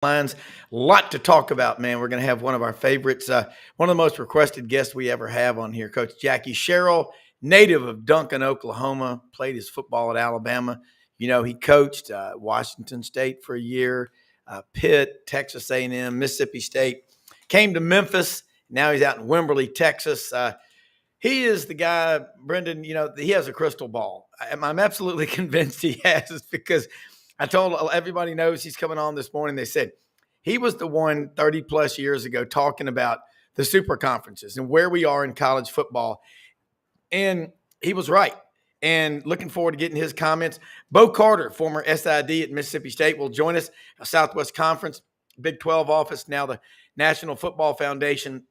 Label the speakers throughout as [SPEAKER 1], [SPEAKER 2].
[SPEAKER 1] Sidelines. A lot to talk about, man. We're going to have one of our favorites, one of the most requested guests we ever have on here, Coach Jackie Sherill, native of Duncan, Oklahoma, played his football at Alabama. You know, he coached Washington State for a year, Pitt, Texas A&M, Mississippi State, came to Memphis. Now he's out in Wimberley, Texas. He is the guy, Brenden, you know, he has a crystal ball. I'm absolutely convinced he has because I told everybody knows he's coming on this morning. They said he was the one 30 plus years ago talking about the super conferences and where we are in college football. And he was right. And looking forward to getting his comments. Bo Carter, former SID at Mississippi State, will join us. A Southwest Conference, Big 12 office, now the National Football Foundation,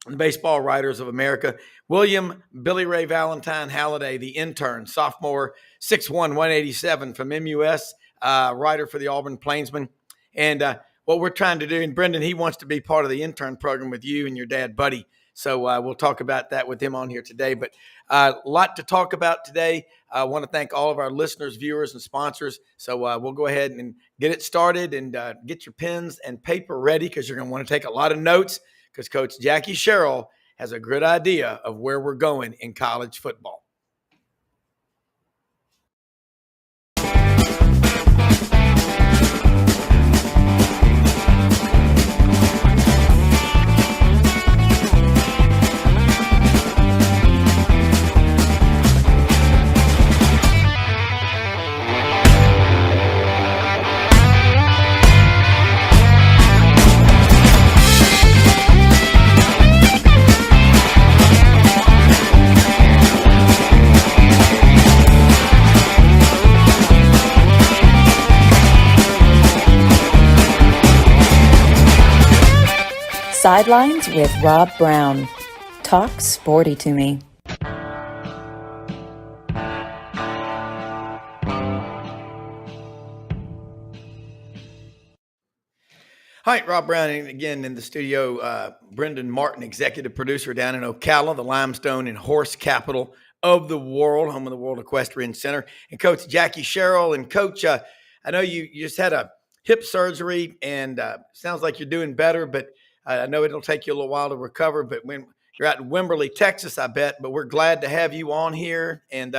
[SPEAKER 1] the Baseball Writers of America. William Billy Ray Valentine Halliday, the intern, sophomore, 6'1", 187 from MUS, writer for the Auburn Plainsman. And what we're trying to do, and Brenden, he wants to be part of the intern program with you and your dad, Buddy. So we'll talk about that with him on here today. But a lot to talk about today. I want to thank all of our listeners, viewers, and sponsors. So we'll go ahead and get it started and get your pens and paper ready because you're going to want to take a lot of notes because Coach Jackie Sherill has a good idea of where we're going in college football.
[SPEAKER 2] Sidelines with Rob Browne. Talk sporty to me.
[SPEAKER 1] Hi, Rob Browne, and again in the studio, Brenden Martin, executive producer down in Ocala, the limestone and horse capital of the world, home of the World Equestrian Center, and Coach Jackie Sherill. And Coach, I know you just had a hip surgery, and sounds like you're doing better, but I know it'll take you a little while to recover. But when you're out in Wimberley, Texas, I bet. But we're glad to have you on here, and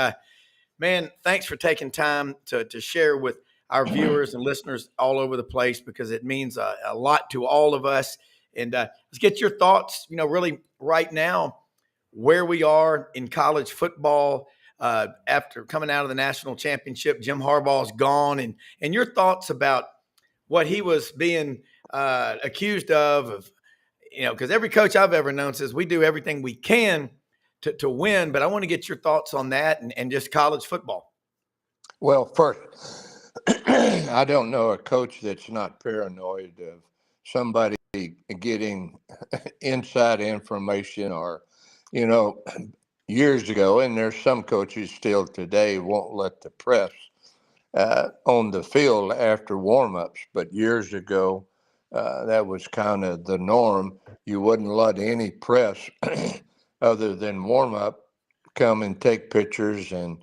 [SPEAKER 1] man, thanks for taking time to share with our viewers and listeners all over the place because it means a lot to all of us. And let's get your thoughts, you know, really right now, where we are in college football after coming out of the national championship. Jim Harbaugh's gone. And your thoughts about what he was being accused of, you know, because every coach I've ever known says we do everything we can to win, but I want to get your thoughts on that and just college football.
[SPEAKER 3] Well, first, I don't know a coach that's not paranoid of somebody getting inside information or, you know, years ago, and there's some coaches still today won't let the press on the field after warm-ups, but years ago, that was kind of the norm. You wouldn't let any press other than warm-up come and take pictures and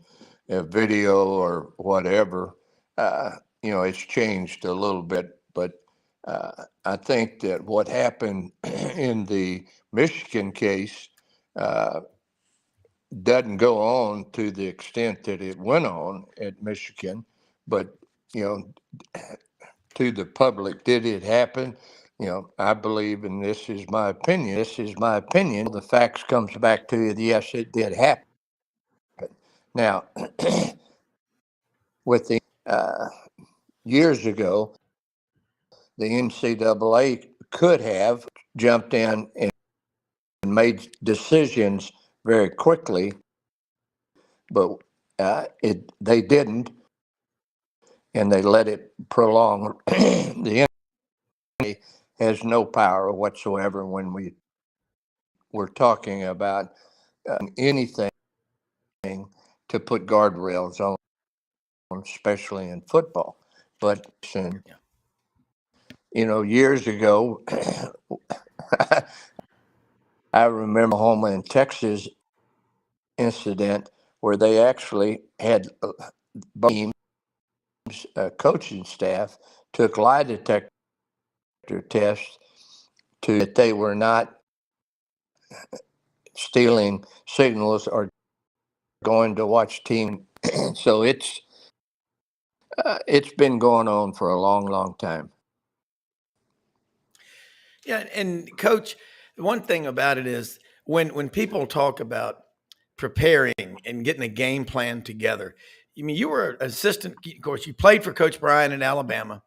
[SPEAKER 3] a video or whatever. You know, it's changed a little bit, but I think that what happened in the Michigan case doesn't go on to the extent that it went on at Michigan, but, you know, to the public, did it happen? You know, I believe, and this is my opinion, the facts comes back to you, yes, it did happen. Now, with the years ago, the NCAA could have jumped in and made decisions very quickly, but they didn't, and they let it prolong. The NCAA has no power whatsoever when we're talking about anything to put guardrails on, especially in football. But, you know, years ago, I remember Oklahoma and Texas incident where they actually had teams, coaching staff took lie detector test to that they were not stealing signals or going to watch team. So it's been going on for a long, long time.
[SPEAKER 1] Yeah, and Coach, one thing about it is when people talk about preparing and getting a game plan together. I mean, you were an assistant, of course, you played for Coach Browne in Alabama,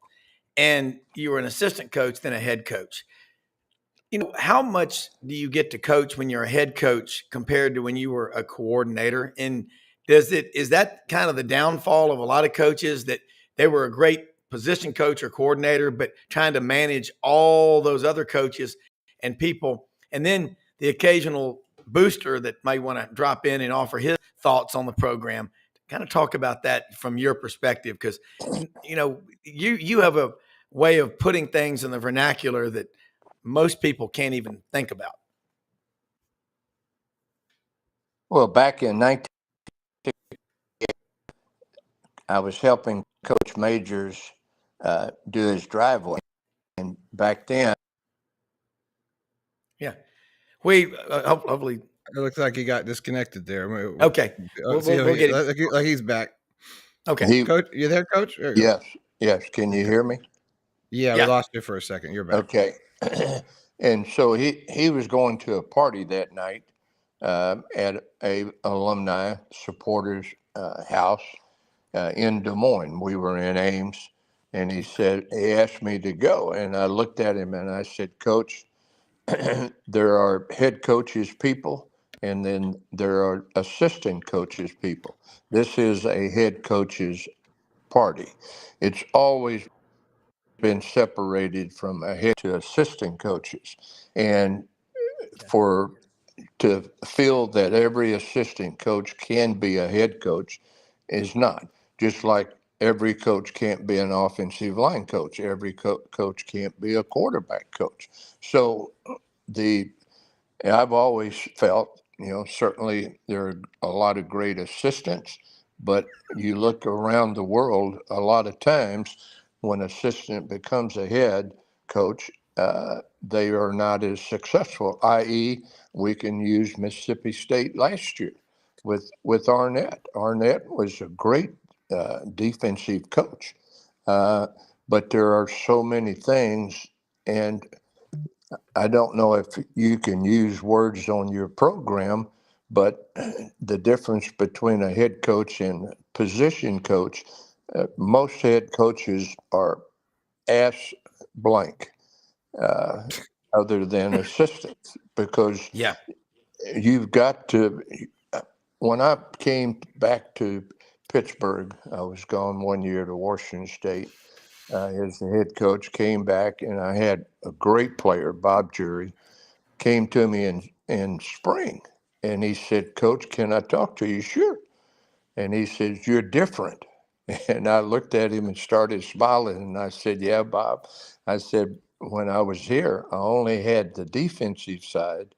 [SPEAKER 1] and you were an assistant coach, then a head coach. How much do you get to coach when you're a head coach compared to when you were a coordinator? And is that kind of the downfall of a lot of coaches, that they were a great position coach or coordinator, but trying to manage all those other coaches and people, and then the occasional booster that might want to drop in and offer his thoughts on the program? Kind of talk about that from your perspective, because you have a way of putting things in the vernacular that most people can't even think about.
[SPEAKER 3] Well, back in 19, I was helping Coach Majors do his driveway, and back then,
[SPEAKER 1] Yeah, we hopefully.
[SPEAKER 4] It looks like he got disconnected there.
[SPEAKER 1] Okay, we'll get him.
[SPEAKER 4] Like he's back.
[SPEAKER 1] Okay,
[SPEAKER 4] Coach, you there, Coach? There you
[SPEAKER 3] yes, yes. Can you hear me?
[SPEAKER 4] Yeah, we lost you for a second. You're back.
[SPEAKER 3] Okay. And so he was going to a party that night at a alumni supporters house in Des Moines. We were in Ames, and he asked me to go, and I looked at him and I said, Coach, there are head coaches people, and then there are assistant coaches people. This is a head coaches party. It's always been separated from a head to assistant coaches, and for to feel that every assistant coach can be a head coach is not. Just like every coach can't be an offensive line coach, every coach can't be a quarterback coach. So the I've always felt, certainly there are a lot of great assistants, but you look around the world, a lot of times when assistant becomes a head coach, they are not as successful. I.e., we can use Mississippi State last year with Arnett. Arnett was a great defensive coach, but there are so many things, and I don't know if you can use words on your program, but the difference between a head coach and position coach, most head coaches are ass blank, uh, other than assistants, because
[SPEAKER 1] yeah,
[SPEAKER 3] you've got to. When I came back to Pittsburgh, I was gone 1 year to Washington State as the head coach, came back, and I had a great player, Bob Jury, came to me in spring, and he said, Coach, can I talk to you? Sure. And he says, you're different. And I looked at him and started smiling, and I said, yeah, Bob. I said, when I was here, I only had the defensive side.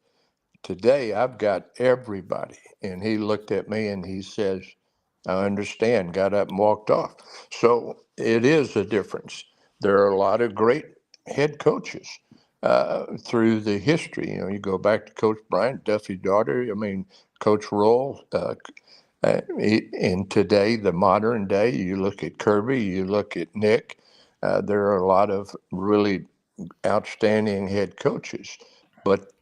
[SPEAKER 3] Today, I've got everybody. And he looked at me and he says, I understand, got up and walked off. So it is a difference. There are a lot of great head coaches through the history. You go back to Coach Bryant, Duffy Daughter, Coach Roll. In today, the modern day, you look at Kirby, you look at Nick, there are a lot of really outstanding head coaches. But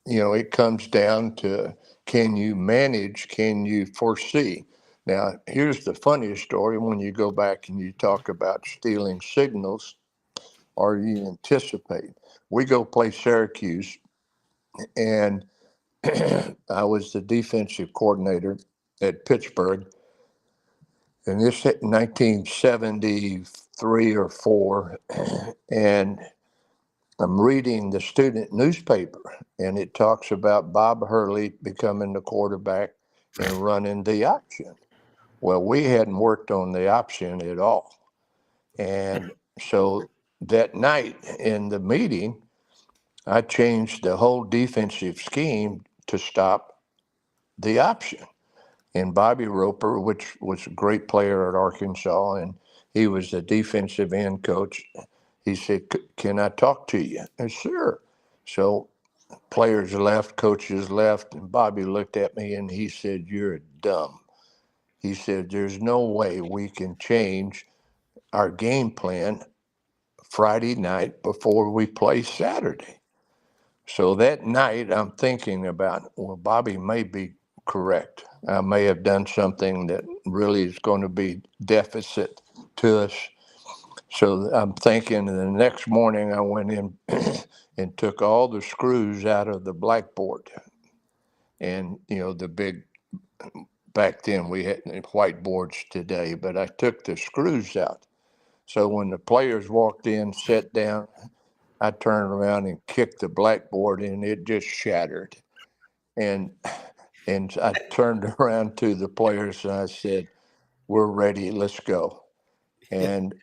[SPEAKER 3] it comes down to, can you manage? Can you foresee? Now, here's the funniest story. When you go back and you talk about stealing signals, or you anticipate. We go play Syracuse, and I was the defensive coordinator at Pittsburgh, and this hit 1973 or 4, and I'm reading the student newspaper, and it talks about Bob Hurley becoming the quarterback and running the option. Well, we hadn't worked on the option at all. And so that night in the meeting, I changed the whole defensive scheme to stop the option. And Bobby Roper, which was a great player at Arkansas, and he was the defensive end coach, he said, can I talk to you? I said, sure. So players left, coaches left, and Bobby looked at me and he said, you're dumb. He said, there's no way we can change our game plan Friday night before we play Saturday. So that night, I'm thinking about, well, Bobby may be correct. I may have done something that really is going to be deficit to us. So I'm thinking the next morning I went in and took all the screws out of the blackboard. And, the big, back then we had whiteboards today, but I took the screws out. So when the players walked in, sat down, I turned around and kicked the blackboard and it just shattered. And I turned around to the players and I said, we're ready, let's go. And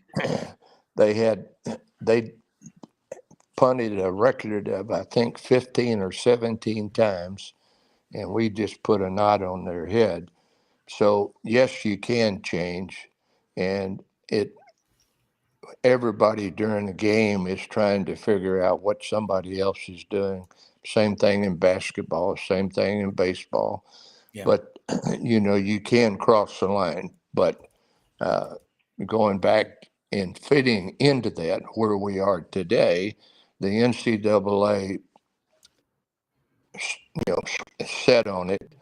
[SPEAKER 3] they punted a record of, I think, 15 or 17 times, and we just put a knot on their head. So yes, you can change, and everybody during the game is trying to figure out what somebody else is doing. Same thing in basketball, same thing in baseball. Yeah. But you can cross the line. But going back and fitting into that where we are today, the NCAA, set on it.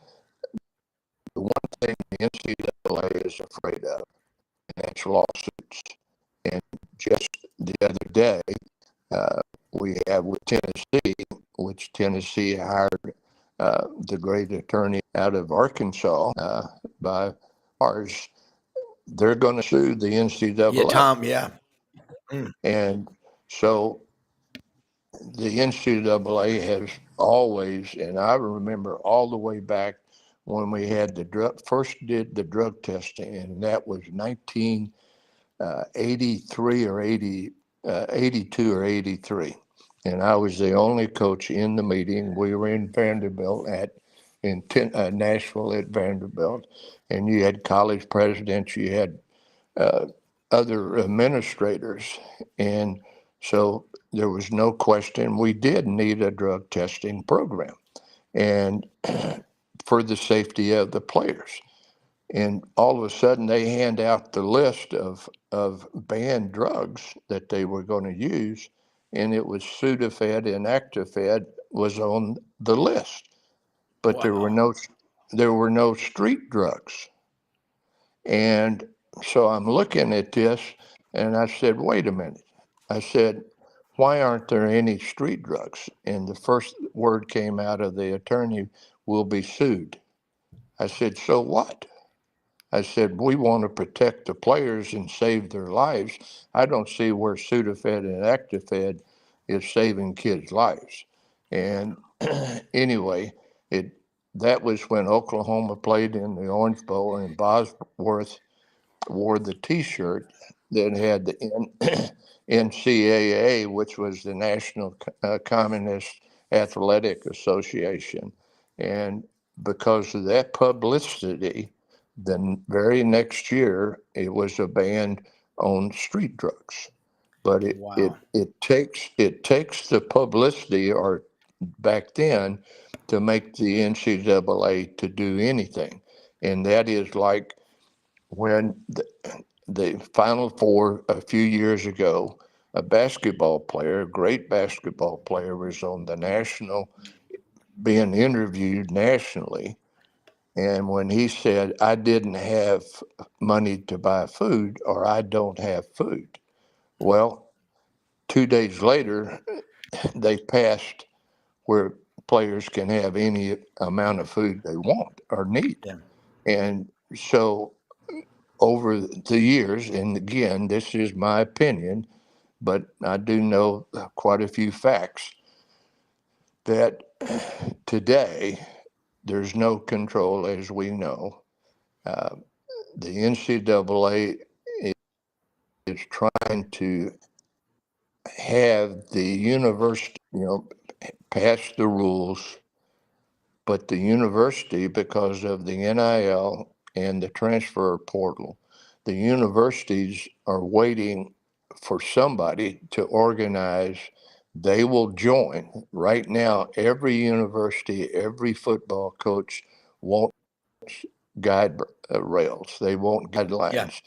[SPEAKER 3] The one thing the NCAA is afraid of, and that's lawsuits. And just the other day, we have with Tennessee, which Tennessee hired the great attorney out of Arkansas by ours. They're going to sue the NCAA.
[SPEAKER 1] Yeah, Tom, yeah.
[SPEAKER 3] And so the NCAA has always, and I remember all the way back when we had first did the drug testing, and that was 1983 or 82 or 83. And I was the only coach in the meeting. We were in Vanderbilt in Nashville at Vanderbilt, and you had college presidents, you had other administrators, and so there was no question we did need a drug testing program, and for the safety of the players. And all of a sudden, they hand out the list of banned drugs that they were going to use, and it was Sudafed and Actifed was on the list, but there were no street drugs. And so I'm looking at this, and I said, "Wait a minute." I said, "Why aren't there any street drugs?" And the first word came out of the attorney, "Will be sued." I said, "So what?" I said, "We want to protect the players and save their lives. I don't see where Sudafed and Actifed is saving kids' lives." And anyway, that was when Oklahoma played in the Orange Bowl, and Bosworth wore the T-shirt that had the NCAA, which was the National Communist Athletic Association. And because of that publicity, the very next year, it was a ban on street drugs. But it takes the publicity, or back then, to make the NCAA to do anything. And that is like when the Final Four a few years ago, a great basketball player, was on the national, being interviewed nationally. And when he said, "I didn't have money to buy food," or "I don't have food," well, 2 days later, they passed where players can have any amount of food they want or need. Yeah. And so over the years, and again, this is my opinion, but I do know quite a few facts, that today there's no control, as we know. The NCAA is trying to have the university, pass the rules, but the university, because of the NIL and the transfer portal, the universities are waiting for somebody to organize. They will join. Right now, every university, every football coach wants guide rails. They want guidelines.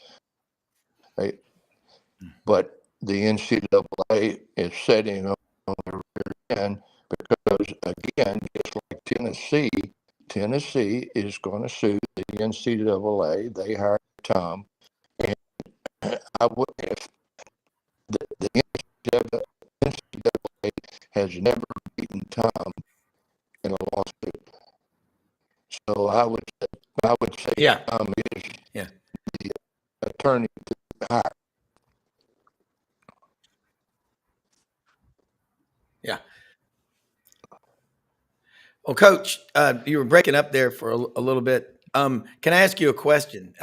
[SPEAKER 1] Yeah.
[SPEAKER 3] But the NCAA is setting on the rear end because, again, just like Tennessee is going to sue the NCAA. They hired Tom. And I would, if the NCAA has never beaten Tom in a lawsuit. So I would say Tom is the attorney to hire.
[SPEAKER 1] Yeah. Well, Coach, you were breaking up there for a little bit. Can I ask you a question?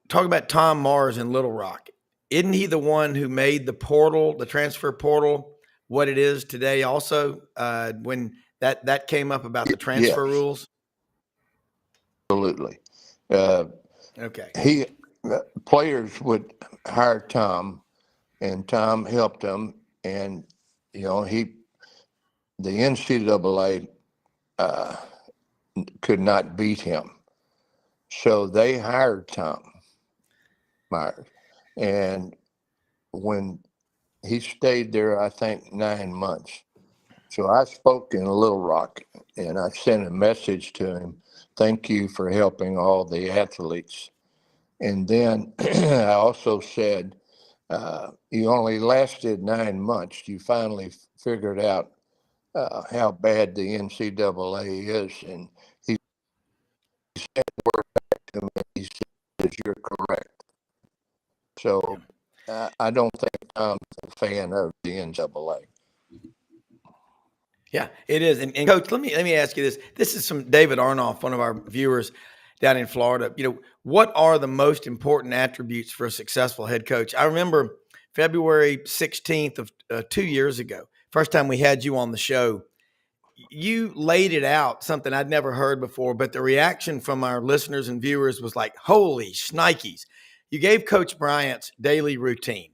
[SPEAKER 1] Talk about Tom Mars in Little Rock. Isn't he the one who made the portal, the transfer portal, what it is today? Also, when that came up about the transfer rules.
[SPEAKER 3] Absolutely.
[SPEAKER 1] Okay.
[SPEAKER 3] Players would hire Tom, and Tom helped them, and the NCAA could not beat him, so they hired Tom Myers, and when he stayed there, I think 9 months. So I spoke in Little Rock, and I sent a message to him. Thank you for helping all the athletes. And then I also said, you only lasted 9 months. You finally figured out how bad the NCAA is. And he said the word back to me. He said, you're correct. So I don't think I'm a fan of the NCAA.
[SPEAKER 1] Yeah, it is. And Coach, let me ask you this. This is from David Arnoff, one of our viewers down in Florida. What are the most important attributes for a successful head coach? I remember February 16th of 2 years ago, first time we had you on the show, you laid it out, something I'd never heard before, but the reaction from our listeners and viewers was like, holy shnikes. You gave Coach Bryant's daily routine,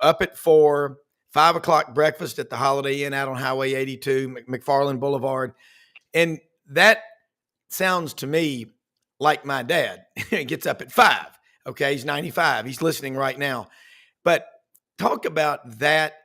[SPEAKER 1] up at 4, 5 o'clock breakfast at the Holiday Inn out on Highway 82, McFarland Boulevard. And that sounds to me like my dad. He gets up at 5. Okay, he's 95. He's listening right now. But talk about that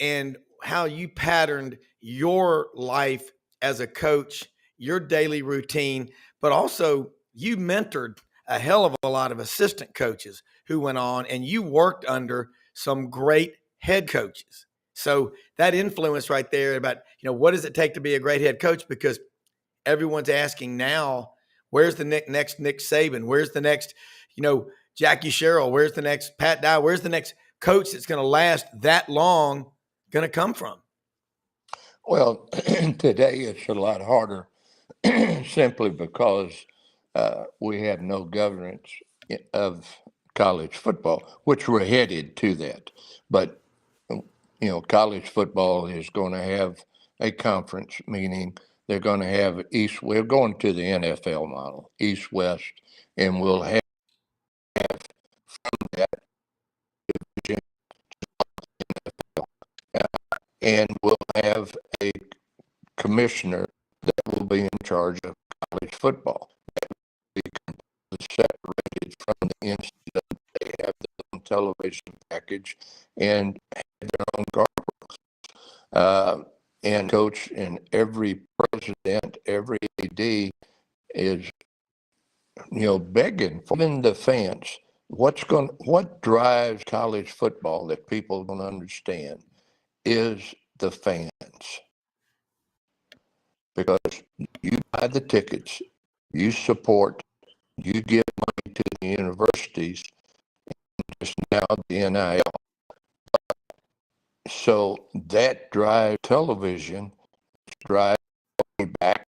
[SPEAKER 1] and how you patterned your life as a coach, your daily routine, but also you mentored a hell of a lot of assistant coaches who went on, and you worked under some great head coaches. So that influence right there about, what does it take to be a great head coach? Because everyone's asking now, where's the next Nick Saban? Where's the next, Jackie Sherill? Where's the next Pat Dye? Where's the next coach that's going to last that long going to come from?
[SPEAKER 3] Well, today it's a lot harder simply because we have no governance of college football, which we're headed to that. But, college football is going to have a conference, meaning they're going to have we're going to the NFL model, East, West, and we'll have from that division, and we'll have a commissioner that will be in charge of college football. That will be completely separated from the NCAA. They have their own television package and have their own guardrails. And coach and every president, every AD is, begging for even the fans. What drives college football that people don't understand is the fans. Because you buy the tickets, you support, you give money to the universities, and just now the NIL. So that drives television, drives back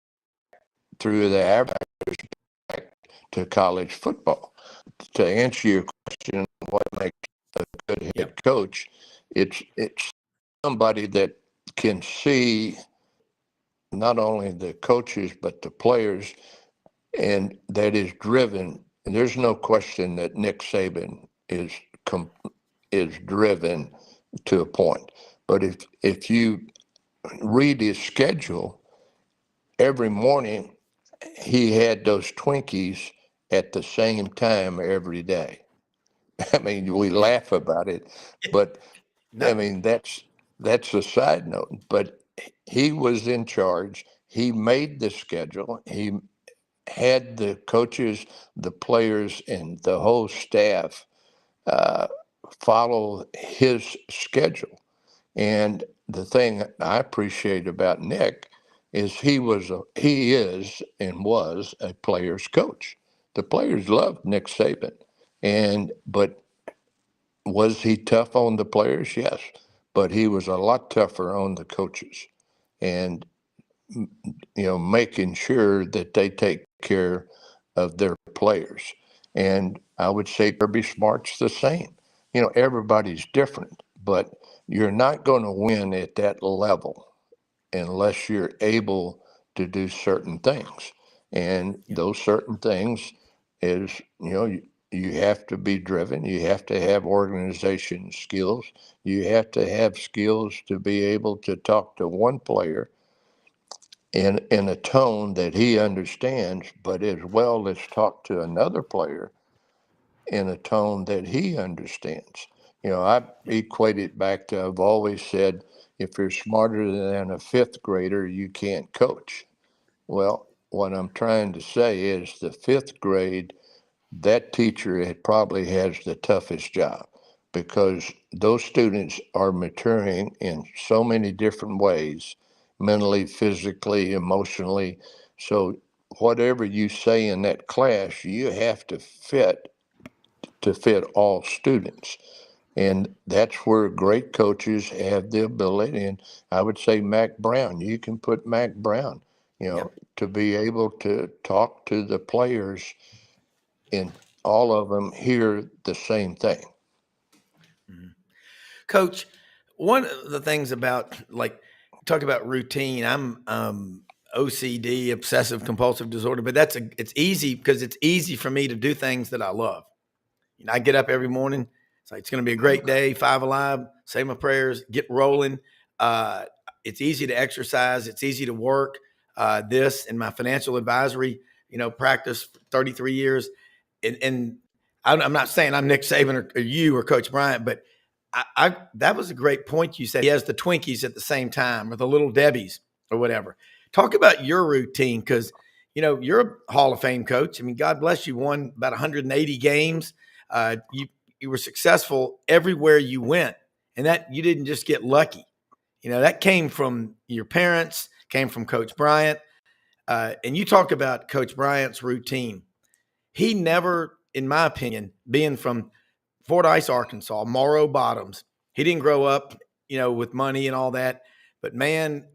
[SPEAKER 3] through the advertisers back to college football. To answer your question, what makes a good head coach, it's somebody that can see not only the coaches but the players and that is driven. And there's no question that Nick Saban is driven to a point. But if you read his schedule, every morning he had those Twinkies at the same time every day. I mean, we laugh about it, but I mean that's a side note. But he was in charge. He made the schedule. He had the coaches, the players, and the whole staff follow his schedule. And the thing I appreciate about Nick is he is and was a player's coach. The players loved Nick Saban, but was he tough on the players? Yes, but he was a lot tougher on the coaches, and making sure that they take care of their players. And I would say Kirby Smart's the same. Everybody's different, but you're not going to win at that level unless you're able to do certain things. And those certain things is, you have to be driven. You have to have organization skills. You have to have skills to be able to talk to one player in a tone that he understands, but as well as talk to another player in a tone that he understands. I equate it back to, I've always said, if you're smarter than a fifth grader, you can't coach. Well, what I'm trying to say is the fifth grade, that teacher probably has the toughest job because those students are maturing in so many different ways, mentally, physically, emotionally. So whatever you say in that class, you have to fit all students. And that's where great coaches have the ability. And I would say Mac Browne, you can put Mac Browne, to be able to talk to the players and all of them hear the same thing.
[SPEAKER 1] Coach, one of the things about talk about routine, I'm OCD, obsessive compulsive disorder, but it's easy because it's easy for me to do things that I love. I get up every morning. It's going to be a great day, 5 Alive, say my prayers, get rolling. It's easy to exercise. It's easy to work. This and my financial advisory, practice for 33 years. And I'm not saying I'm Nick Saban or you or Coach Bryant, but I that was a great point you said. He has the Twinkies at the same time or the Little Debbies or whatever. Talk about your routine because, you're a Hall of Fame coach. I mean, God bless you, won about 180 games. You were successful everywhere you went, and that you didn't just get lucky. That came from your parents, came from Coach Bryant. And you talk about Coach Bryant's routine. He never, in my opinion, being from Fordyce, Arkansas, Morrow Bottoms, he didn't grow up, with money and all that. But man,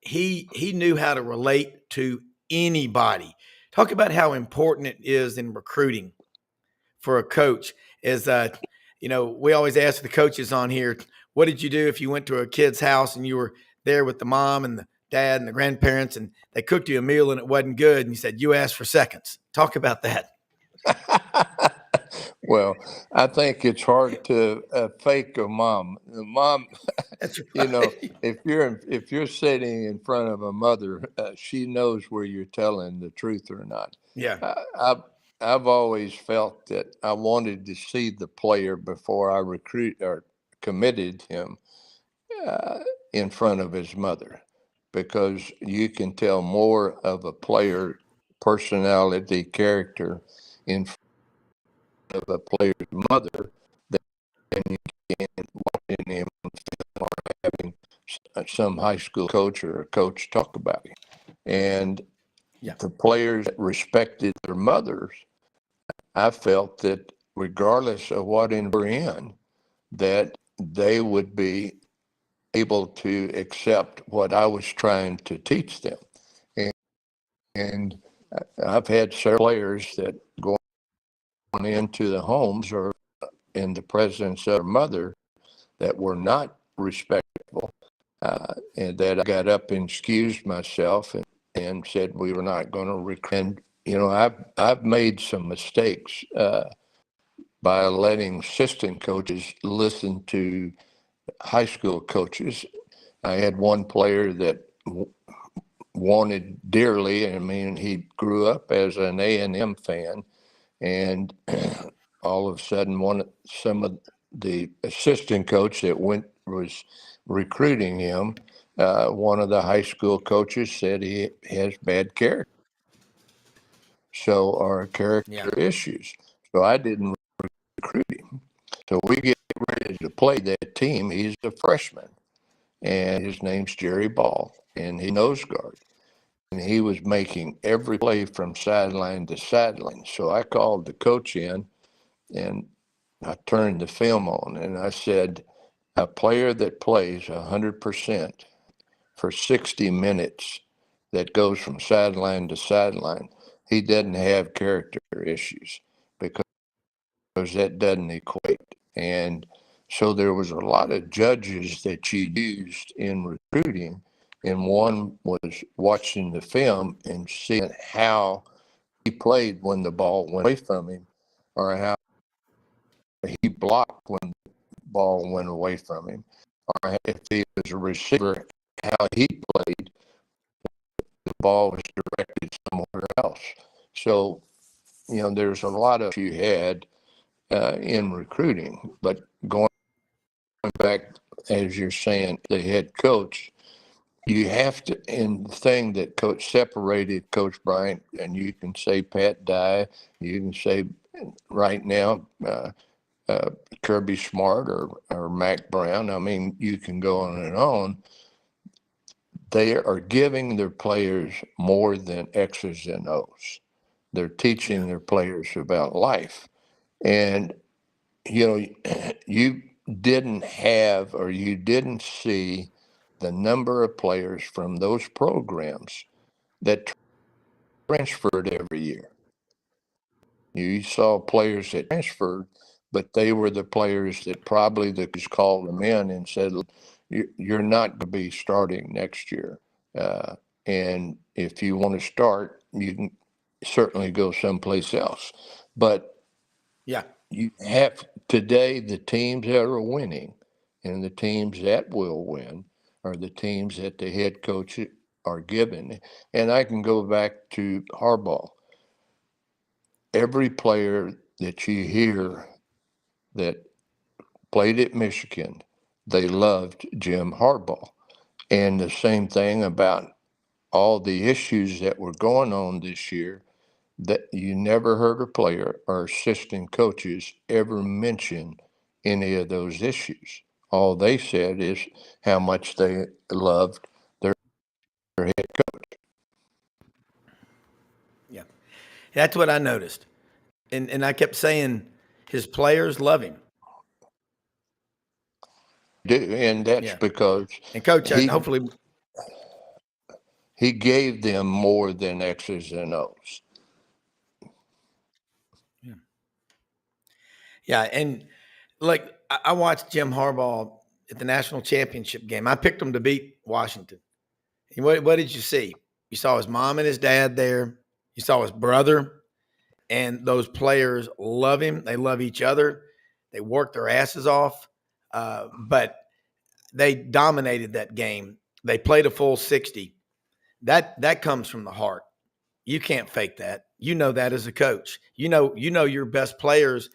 [SPEAKER 1] he knew how to relate to anybody. Talk about how important it is in recruiting for a coach. Is we always ask the coaches on here, what did you do if you went to a kid's house and you were there with the mom and the dad and the grandparents and they cooked you a meal and it wasn't good and you said you asked for seconds? Talk about that.
[SPEAKER 3] Well, I think it's hard to fake a mom. The mom,
[SPEAKER 1] That's right.
[SPEAKER 3] if you're sitting in front of a mother, she knows where you're telling the truth or not.
[SPEAKER 1] Yeah.
[SPEAKER 3] I've always felt that I wanted to see the player before I recruit or committed him in front of his mother, because you can tell more of a player personality, character in front of a player's mother than you can watching him on film or having some high school coach or a coach talk about him. And the players that respected their mothers, I felt that regardless of what we're in, that they would be able to accept what I was trying to teach them. And I've had several players that going into the homes or in the presence of their mother that were not respectful, and that I got up and excused myself and said we were not going to recruit. I've made some mistakes by letting assistant coaches listen to high school coaches. I had one player that wanted dearly. I mean, he grew up as an A&M fan, and all of a sudden, some of the assistant coach that was recruiting him. One of the high school coaches said he has bad character, or character issues. So I didn't recruit him. So we get ready to play that team. He's a freshman, and his name's Jerry Ball, and he nose guard. And he was making every play from sideline to sideline. So I called the coach in, and I turned the film on, and I said, a player that plays 100% for 60 minutes, that goes from sideline to sideline, he doesn't have character issues, because that doesn't equate. And so there was a lot of judges that you used in recruiting, and one was watching the film and seeing how he played when the ball went away from him, or how he blocked when the ball went away from him, or if he was a receiver, how he played, the ball was directed somewhere else. So, there's a lot of you had in recruiting, but going back, as you're saying, the head coach, you have to, and the thing that coach separated Coach Bryant, and you can say Pat Dye, you can say right now Kirby Smart or Mac Browne. I mean, you can go on and on. They are giving their players more than X's and O's. They're teaching their players about life. And, you didn't have, or you didn't see the number of players from those programs that transferred every year. You saw players that transferred, but they were the players that probably the coach called them in and said, "You're not going to be starting next year, and if you want to start, you can certainly go someplace else." But you have today, the teams that are winning and the teams that will win are the teams that the head coach are given. And I can go back to Harbaugh. Every player that you hear that played at Michigan, they loved Jim Harbaugh. And the same thing about all the issues that were going on this year, that you never heard a player or assistant coaches ever mention any of those issues. All they said is how much they loved their head coach.
[SPEAKER 1] Yeah. That's what I noticed. And I kept saying his players love him.
[SPEAKER 3] And that's because
[SPEAKER 1] and Coach, hopefully
[SPEAKER 3] he gave them more than X's and O's.
[SPEAKER 1] Yeah, and like I watched Jim Harbaugh at the national championship game. I picked him to beat Washington. And what did you see? You saw his mom and his dad there. You saw his brother, and those players love him. They love each other. They work their asses off, but they dominated that game. They played a full 60. That comes from the heart. You can't fake that. You know that as a coach. You know your best players.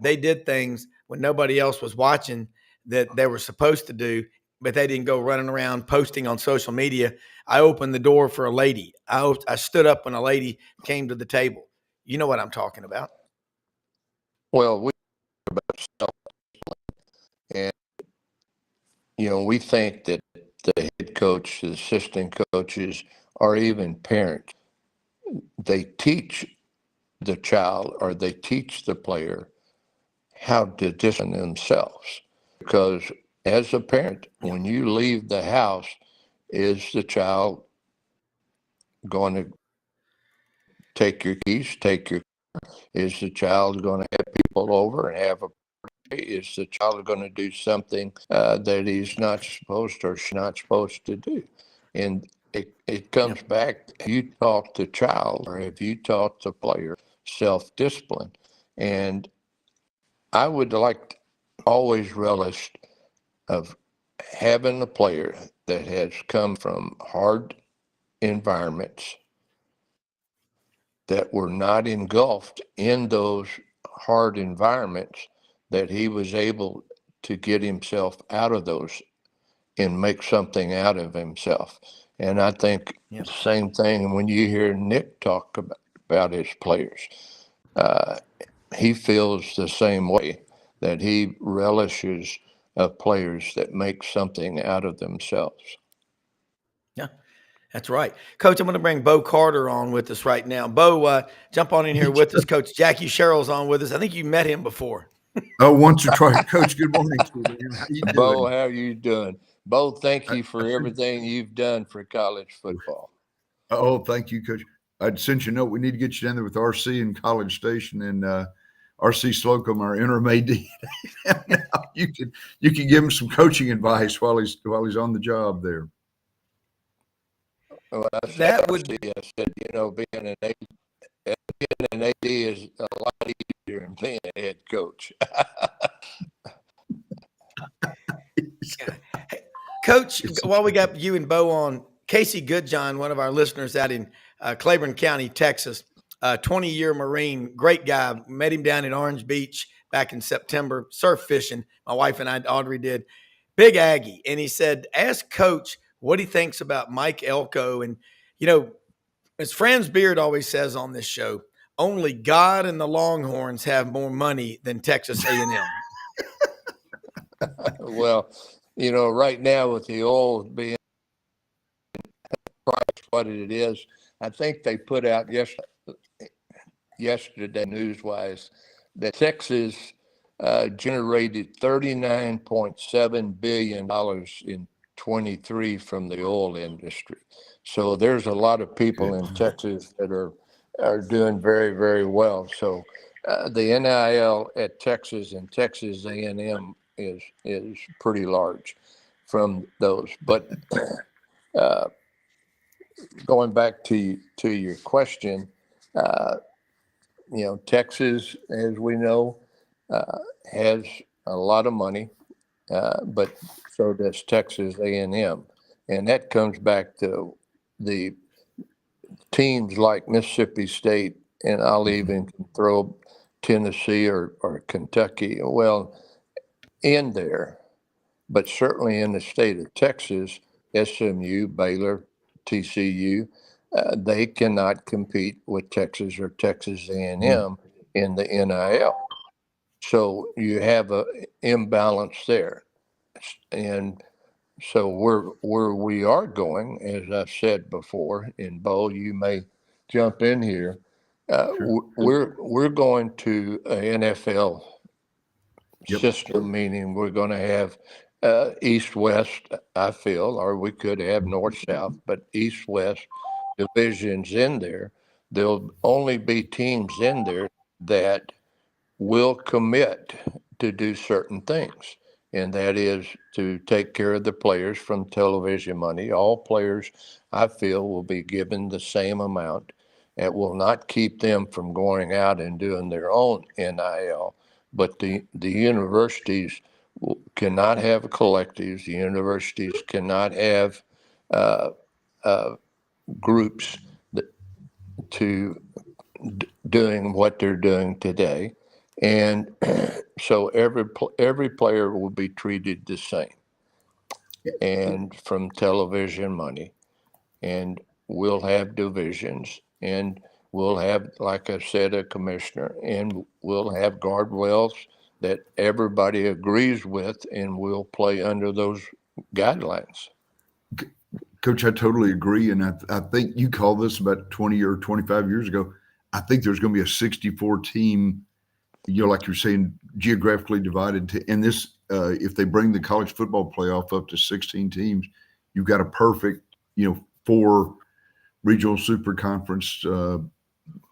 [SPEAKER 1] They did things when nobody else was watching that they were supposed to do, but they didn't go running around posting on social media. I opened the door for a lady. I stood up when a lady came to the table. You know what I'm talking about.
[SPEAKER 3] Well, we about self, and we think that the head coach, the assistant coaches, or even parents, they teach the child or they teach the player how to discipline themselves. Because as a parent, when you leave the house, is the child going to take your keys, take your car? Is the child going to have people over and have a party? Is the child going to do something that he's not supposed or she's not supposed to do? And it comes back. Have you taught the child, or have you taught the player self-discipline? And I would like always relish of having a player that has come from hard environments, that were not engulfed in those hard environments, that he was able to get himself out of those and make something out of himself. And I think the same thing when you hear Nick talk about his players. He feels the same way, that he relishes of players that make something out of themselves.
[SPEAKER 1] Yeah, that's right. Coach, I'm going to bring Bo Carter on with us right now. Bo, jump on in here with us. Coach Jackie Sherrill's on with us. I think you met him before.
[SPEAKER 5] Oh, once or twice. Coach, good morning to you. How you doing?
[SPEAKER 3] Bo, how are you doing? Bo, thank you for everything you've done for college football.
[SPEAKER 5] Oh, thank you, Coach. I'd sent you a note. We need to get you down there with RC in College Station and RC Slocum, our interim AD. you can give him some coaching advice while he's on the job there.
[SPEAKER 3] Well, I said, being an AD is a lot easier than being a head coach.
[SPEAKER 1] Hey, Coach, while we got you and Bo on, Casey Goodjohn, one of our listeners out in Claiborne County, Texas, 20-year Marine, great guy. Met him down in Orange Beach back in September, surf fishing. My wife and I, Audrey, did. Big Aggie. And he said, ask Coach what he thinks about Mike Elko. And, as Franz Beard always says on this show, only God and the Longhorns have more money than Texas A&M.
[SPEAKER 3] Well, right now with the oil being priced what it is, I think they put out yesterday news-wise that Texas generated $39.7 billion in 23 from the oil industry. So there's a lot of people in Texas that are doing very, very well. So the NIL at Texas and Texas A&M is pretty large from those. But going back to your question, Texas, as we know, has a lot of money, but so does Texas A&M, and that comes back to the teams like Mississippi State, and I'll even throw Tennessee or Kentucky, in there, but certainly in the state of Texas, SMU, Baylor, TCU, they cannot compete with Texas or Texas A&M in the NIL. So you have an imbalance there. And so where we are going, as I've said before, and Bo, you may jump in here, we're going to an NFL system, meaning we're going to have East-West, I feel, or we could have North-South, but East-West divisions in there. There'll only be teams in there that will commit to do certain things, and that is to take care of the players from television money. All players, I feel, will be given the same amount. It will not keep them from going out and doing their own NIL, but the universities cannot have collectives. The universities cannot have groups doing what they're doing today. And so every player will be treated the same, and from television money, and we'll have divisions, and we'll have, like I said, a commissioner, and we'll have guardrails that everybody agrees with, and we'll play under those guidelines.
[SPEAKER 5] Coach, I totally agree. And I think you called this about 20 or 25 years ago. I think there's going to be a 64 team, like you're saying, geographically divided and this, if they bring the college football playoff up to 16 teams, you've got a perfect, 4 regional super conference, deal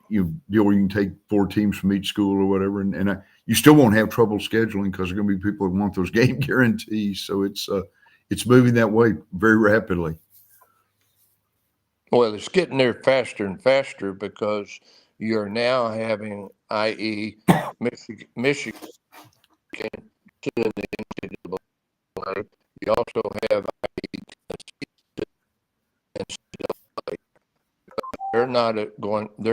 [SPEAKER 5] where you can take 4 teams from each school or whatever. And you still won't have trouble scheduling because there are going to be people that want those game guarantees. So it's moving that way very rapidly.
[SPEAKER 3] Well, it's getting there faster and faster because you're now having, i.e., Michigan to the NCAA. You also have NCAA. They're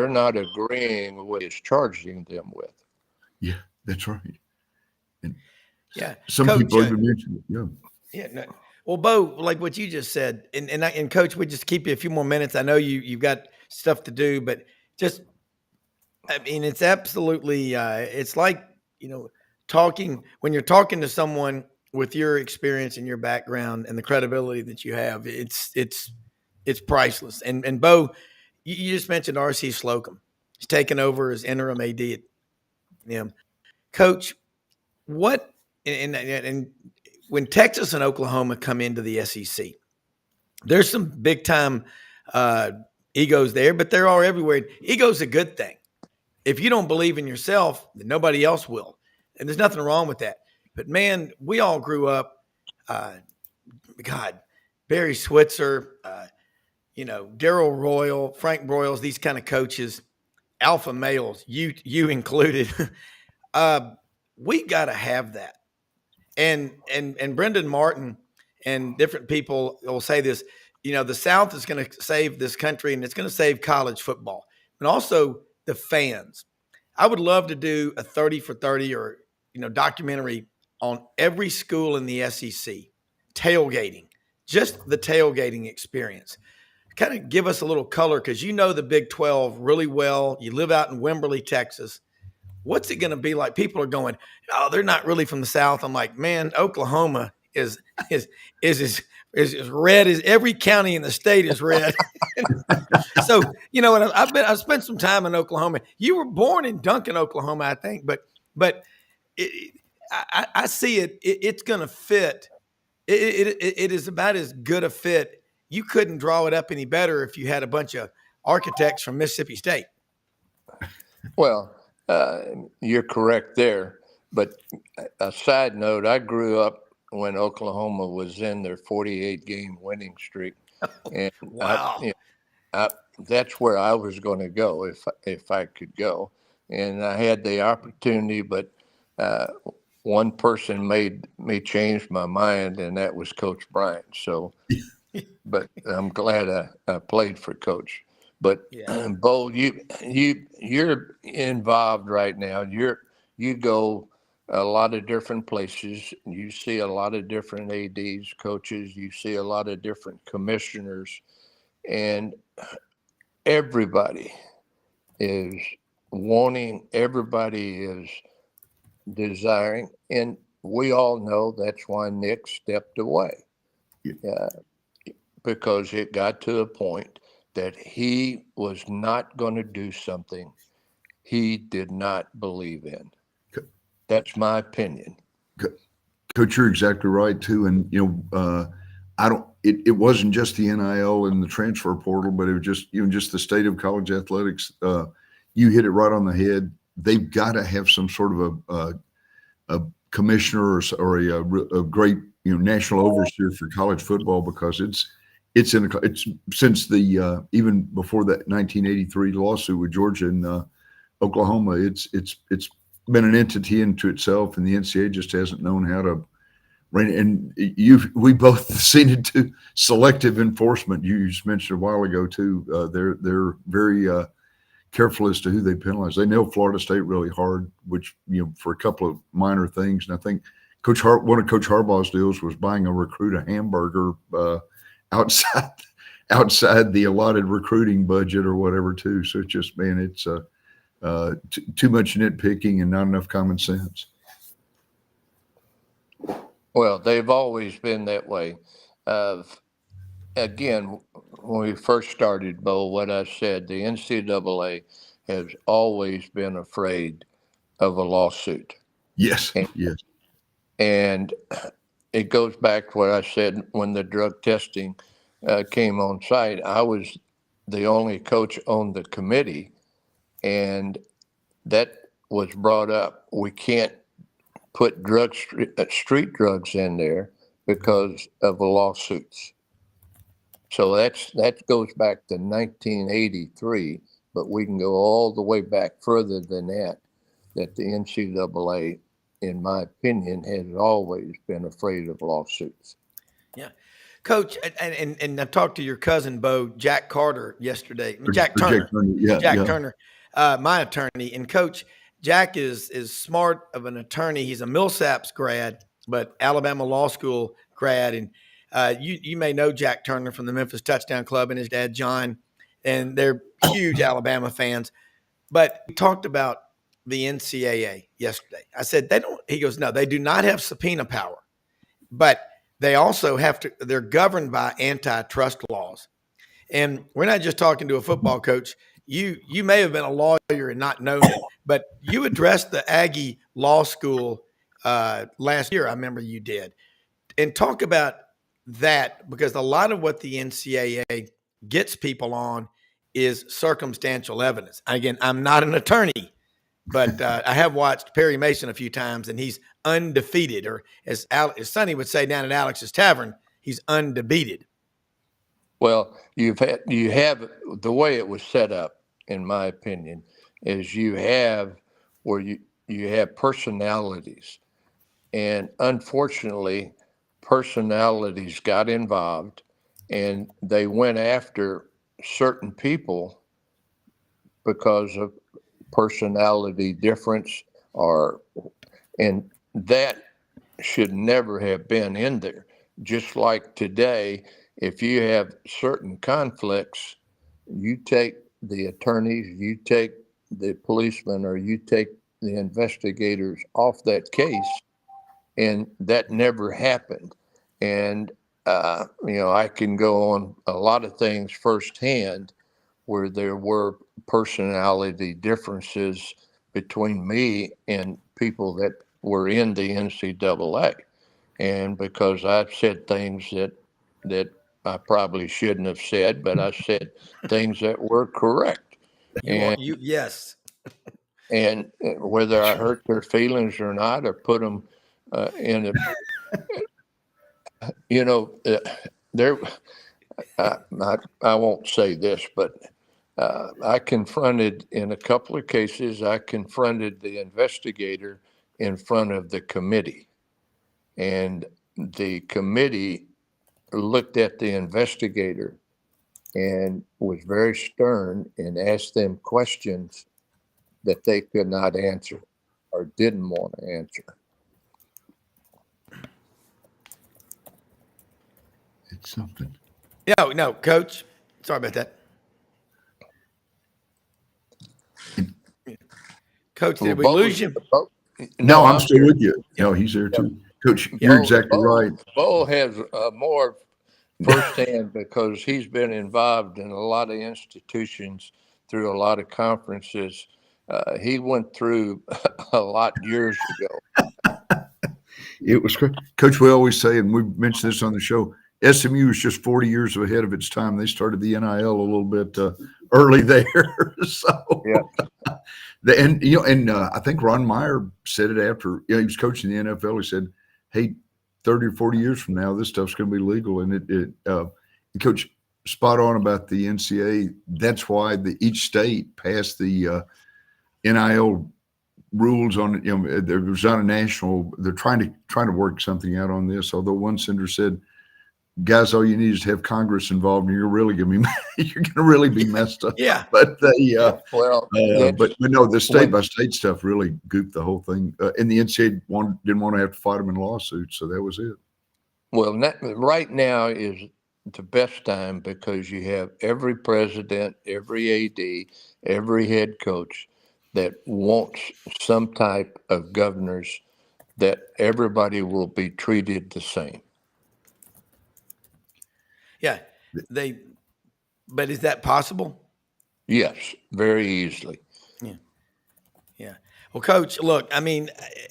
[SPEAKER 3] not agreeing with what it's charging them with.
[SPEAKER 5] Yeah, that's right. And
[SPEAKER 1] Yeah,
[SPEAKER 5] some
[SPEAKER 1] Coach.
[SPEAKER 5] people even mentioned it. Yeah.
[SPEAKER 1] Yeah. No, well, Bo, like what you just said, and Coach, we just keep you a few more minutes. I know you've got stuff to do, but just, I mean, it's absolutely, it's like, talking when you're talking to someone with your experience and your background and the credibility that you have. It's priceless. And Bo, you just mentioned R.C. Slocum. He's taken over as interim AD at Coach. What and when Texas and Oklahoma come into the SEC, there's some big time uh, egos there, but there are everywhere. Ego's a good thing. If you don't believe in yourself, then nobody else will, and there's nothing wrong with that. But man, we all grew up. Uh, God, Barry Switzer, Darrell Royal, Frank Broyles, these kind of coaches, alpha males, you included. We got to have that. And Brendan Martin and different people will say this. The South is going to save this country, and it's going to save college football, and also the fans. I would love to do a 30 for 30 or documentary on every school in the SEC tailgating, just the tailgating experience. Kind of give us a little color because the Big 12 really well. You live out in Wimberley, Texas. What's it going to be like? People are going, oh, they're not really from the South. I'm like, man, Oklahoma is as red as every county in the state is red. So, and I've spent some time in Oklahoma. You were born in Duncan, Oklahoma, I think, but I see it. It's going to fit. It is about as good a fit. You couldn't draw it up any better if you had a bunch of architects from Mississippi State.
[SPEAKER 3] Well, you're correct there. But a side note, I grew up when Oklahoma was in their 48-game winning streak. And
[SPEAKER 1] wow.
[SPEAKER 3] That's where I was going to go if I could go. And I had the opportunity, but one person made me change my mind, and that was Coach Browne. So, but I'm glad I played for Coach. But
[SPEAKER 1] yeah.
[SPEAKER 3] Bo, you're involved right now. You go a lot of different places. You see a lot of different ADs, coaches. You see a lot of different commissioners, and everybody is wanting. Everybody is desiring, and we all know that's why Nick stepped away, because it got to a point that he was not going to do something he did not believe in. That's my opinion.
[SPEAKER 5] Coach, you're exactly right too. And it wasn't just the NIL and the transfer portal, but it was just the state of college athletics. You hit it right on the head. They've got to have some sort of a commissioner or a great national overseer for college football, because it's since the even before that 1983 lawsuit with Georgia and Oklahoma, it's been an entity into itself, and the NCAA just hasn't known how to rein. And we both seen it too. Selective enforcement. You just mentioned a while ago too. They're very careful as to who they penalize. They nailed Florida State really hard, which for a couple of minor things. And I think one of Coach Harbaugh's deals was buying a recruit a hamburger outside the allotted recruiting budget or whatever too. So it's just, man, it's too much nitpicking and not enough common sense.
[SPEAKER 3] Well, they've always been that way. Again, when we first started, Bo, what I said, the NCAA has always been afraid of a lawsuit.
[SPEAKER 5] Yes, yes.
[SPEAKER 3] And it goes back to what I said when the drug testing came on site. I was the only coach on the committee, and that was brought up. We can't put street drugs in there because of the lawsuits. So that goes back to 1983, but we can go all the way back further than that the NCAA, in my opinion, has always been afraid of lawsuits.
[SPEAKER 1] Yeah. Coach, and I talked to your cousin, Bo, Jack Carter, yesterday. Jack Turner. Jack Turner, my attorney. And Coach, Jack is smart of an attorney. He's a Millsaps grad, but Alabama Law School grad. And you may know Jack Turner from the Memphis Touchdown Club and his dad, John, and they're huge Alabama fans. But we talked about the NCAA yesterday. I said, they don't, he goes, no, they do not have subpoena power, but they also they're governed by antitrust laws. And we're not just talking to a football coach. You may have been a lawyer and not known it, but you addressed the Aggie Law School last year. I remember you did. And talk about that, because a lot of what the NCAA gets people on is circumstantial evidence. Again, I'm not an attorney, but I have watched Perry Mason a few times, and he's undefeated, or as Sonny would say down at Alex's Tavern, he's undefeated.
[SPEAKER 3] Well, you have the way it was set up, in my opinion, is you have where you have personalities, and unfortunately, personalities got involved, and they went after certain people because of personality difference, and that should never have been in there. Just like today, if you have certain conflicts, you take the attorneys, you take the policemen, or you take the investigators off that case, and that never happened. And I can go on a lot of things firsthand where there were personality differences between me and people that were in the NCAA. And because I've said things that I probably shouldn't have said, but I said things that were correct.
[SPEAKER 1] Yes.
[SPEAKER 3] And whether I hurt their feelings or not, or put them in a, there, I won't say this, but I confronted, in a couple of cases, I confronted the investigator in front of the committee. And the committee looked at the investigator and was very stern and asked them questions that they could not answer or didn't want to answer.
[SPEAKER 5] It's something.
[SPEAKER 1] No, Coach. Sorry about that. Coach, did we lose you?
[SPEAKER 5] No, I'm still with you. No, he's there too. Coach, you're exactly right.
[SPEAKER 3] Bo has more firsthand because he's been involved in a lot of institutions through a lot of conferences. He went through a lot years ago.
[SPEAKER 5] It was, Coach, we always say, and we mentioned this on the show, SMU is just 40 years ahead of its time. They started the NIL a little bit early there. So,
[SPEAKER 3] yeah.
[SPEAKER 5] And I think Ron Meyer said it after he was coaching the NFL. He said, hey, 30 or 40 years from now, this stuff's going to be legal. And Coach, spot on about the NCAA. That's why each state passed the NIL rules on it. There's not a national. They're trying to work something out on this. Although one senator said, guys, all you need is to have Congress involved, and you're going to really be messed up.
[SPEAKER 1] Yeah.
[SPEAKER 5] But but no, the state by state stuff really goofed the whole thing. And the NCAA didn't want to have to fight them in lawsuits, so that was it.
[SPEAKER 3] Well, right now is the best time because you have every president, every AD, every head coach that wants some type of governors that everybody will be treated the same.
[SPEAKER 1] Yeah, but is that possible?
[SPEAKER 3] Yes, very easily.
[SPEAKER 1] Yeah. Well, Coach, look, I mean,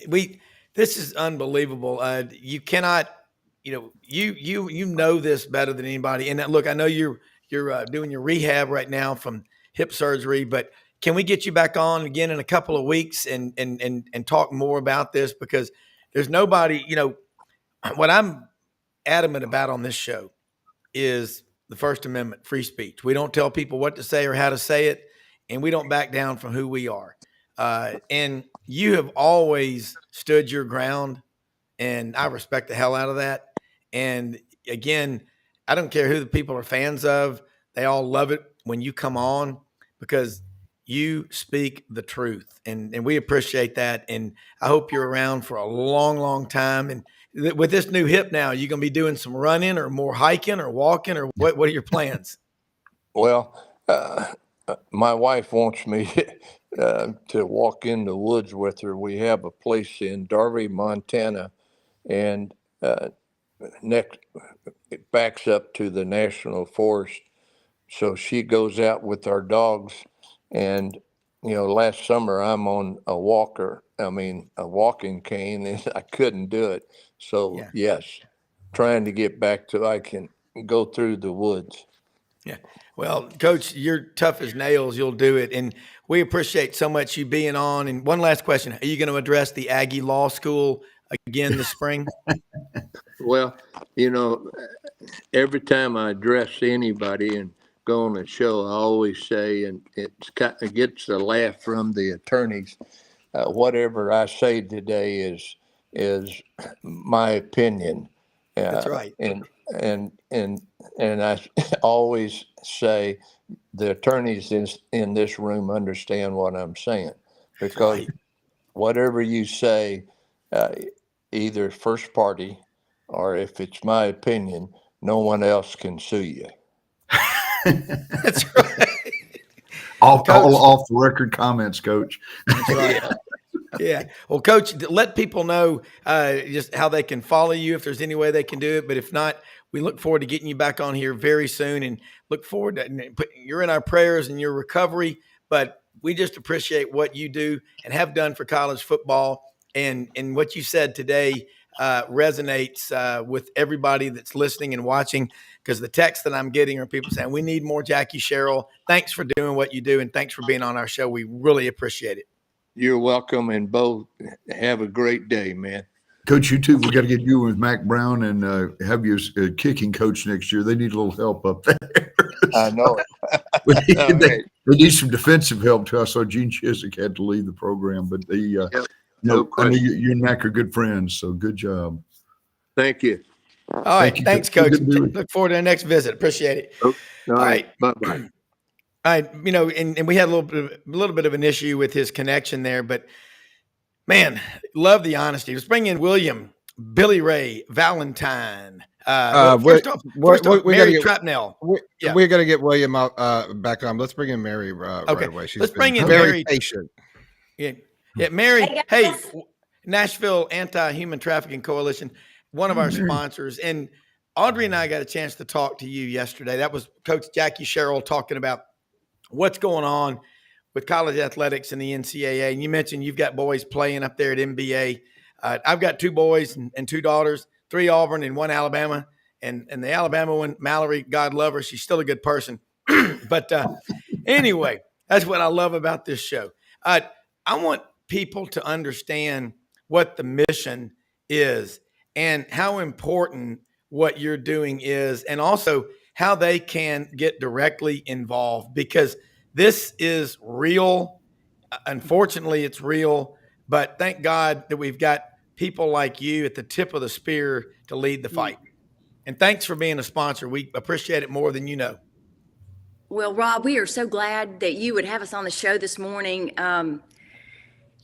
[SPEAKER 1] this is unbelievable. You cannot, you know this better than anybody. And look, I know you're doing your rehab right now from hip surgery, but can we get you back on again in a couple of weeks and talk more about this? Because there's nobody, what I'm adamant about on this show is the First Amendment, free speech. We don't tell people what to say or how to say it, and we don't back down from who we are. And you have always stood your ground, and I respect the hell out of that. And again, I don't care who the people are fans of. They all love it when you come on because you speak the truth, and we appreciate that. And I hope you're around for a long, long time. And with this new hip now, are you going to be doing some running or more hiking or walking, or what are your plans?
[SPEAKER 3] Well, my wife wants me to walk in the woods with her. We have a place in Darby, Montana, and next it backs up to the national forest. So she goes out with our dogs, and last summer I'm on a walking cane, and I couldn't do it. So yes, trying to get back to I can go through the woods.
[SPEAKER 1] Yeah. Well, Coach, you're tough as nails. You'll do it. And we appreciate so much you being on. And one last question. Are you going to address the Aggie Law School again this spring?
[SPEAKER 3] Well, every time I address anybody and go on a show, I always say, and it gets a laugh from the attorneys, whatever I say today is my opinion.
[SPEAKER 1] That's right.
[SPEAKER 3] And I always say the attorneys in this room understand what I'm saying, because whatever you say, either first party or if it's my opinion, no one else can sue you.
[SPEAKER 1] That's right.
[SPEAKER 5] All off the record comments, Coach.
[SPEAKER 1] That's right. Yeah. Well, Coach, let people know just how they can follow you if there's any way they can do it. But if not, we look forward to getting you back on here very soon, and look forward to you're in our prayers and your recovery. But we just appreciate what you do and have done for college football. And what you said today resonates with everybody that's listening and watching, because the texts that I'm getting are people saying, we need more Jackie Sherill. Thanks for doing what you do, and thanks for being on our show. We really appreciate it.
[SPEAKER 3] You're welcome, and both have a great day, man.
[SPEAKER 5] Coach, you too. We got to get you with Mac Browne and have you as a kicking coach next year. They need a little help up there.
[SPEAKER 3] I know
[SPEAKER 5] it. They need some defensive help too. I saw Gene Chizik had to leave the program, but I know you and Mac are good friends, so good job.
[SPEAKER 3] Thank you.
[SPEAKER 1] All right. Thanks, Coach. Look forward to the next visit. Appreciate it.
[SPEAKER 3] All right. Bye-bye.
[SPEAKER 1] All right, and we had a little bit of an issue with his connection there, but man, love the honesty. Let's bring in William, Billy Ray, Valentine. First off, Mary Trapnell.
[SPEAKER 4] We're going to get William out back on. Let's bring in Mary right away.
[SPEAKER 1] Let's bring in
[SPEAKER 4] very
[SPEAKER 1] Mary.
[SPEAKER 4] Patient.
[SPEAKER 1] Yeah, Mary. Hey, Nashville Anti-Human Trafficking Coalition, one of our sponsors, and Audrey and I got a chance to talk to you yesterday. That was Coach Jackie Sherill talking about what's going on with college athletics and the NCAA. And you mentioned you've got boys playing up there at NBA. I've got 2 boys and 2 daughters, 3 Auburn and 1 Alabama. And the Alabama one, Mallory, God love her, she's still a good person. But anyway, that's what I love about this show. I want people to understand what the mission is and how important what you're doing is, and also how they can get directly involved, because this is real. Unfortunately, it's real, but thank God that we've got people like you at the tip of the spear to lead the fight. And thanks for being a sponsor. We appreciate it more than you know.
[SPEAKER 6] Well, Rob, we are so glad that you would have us on the show this morning.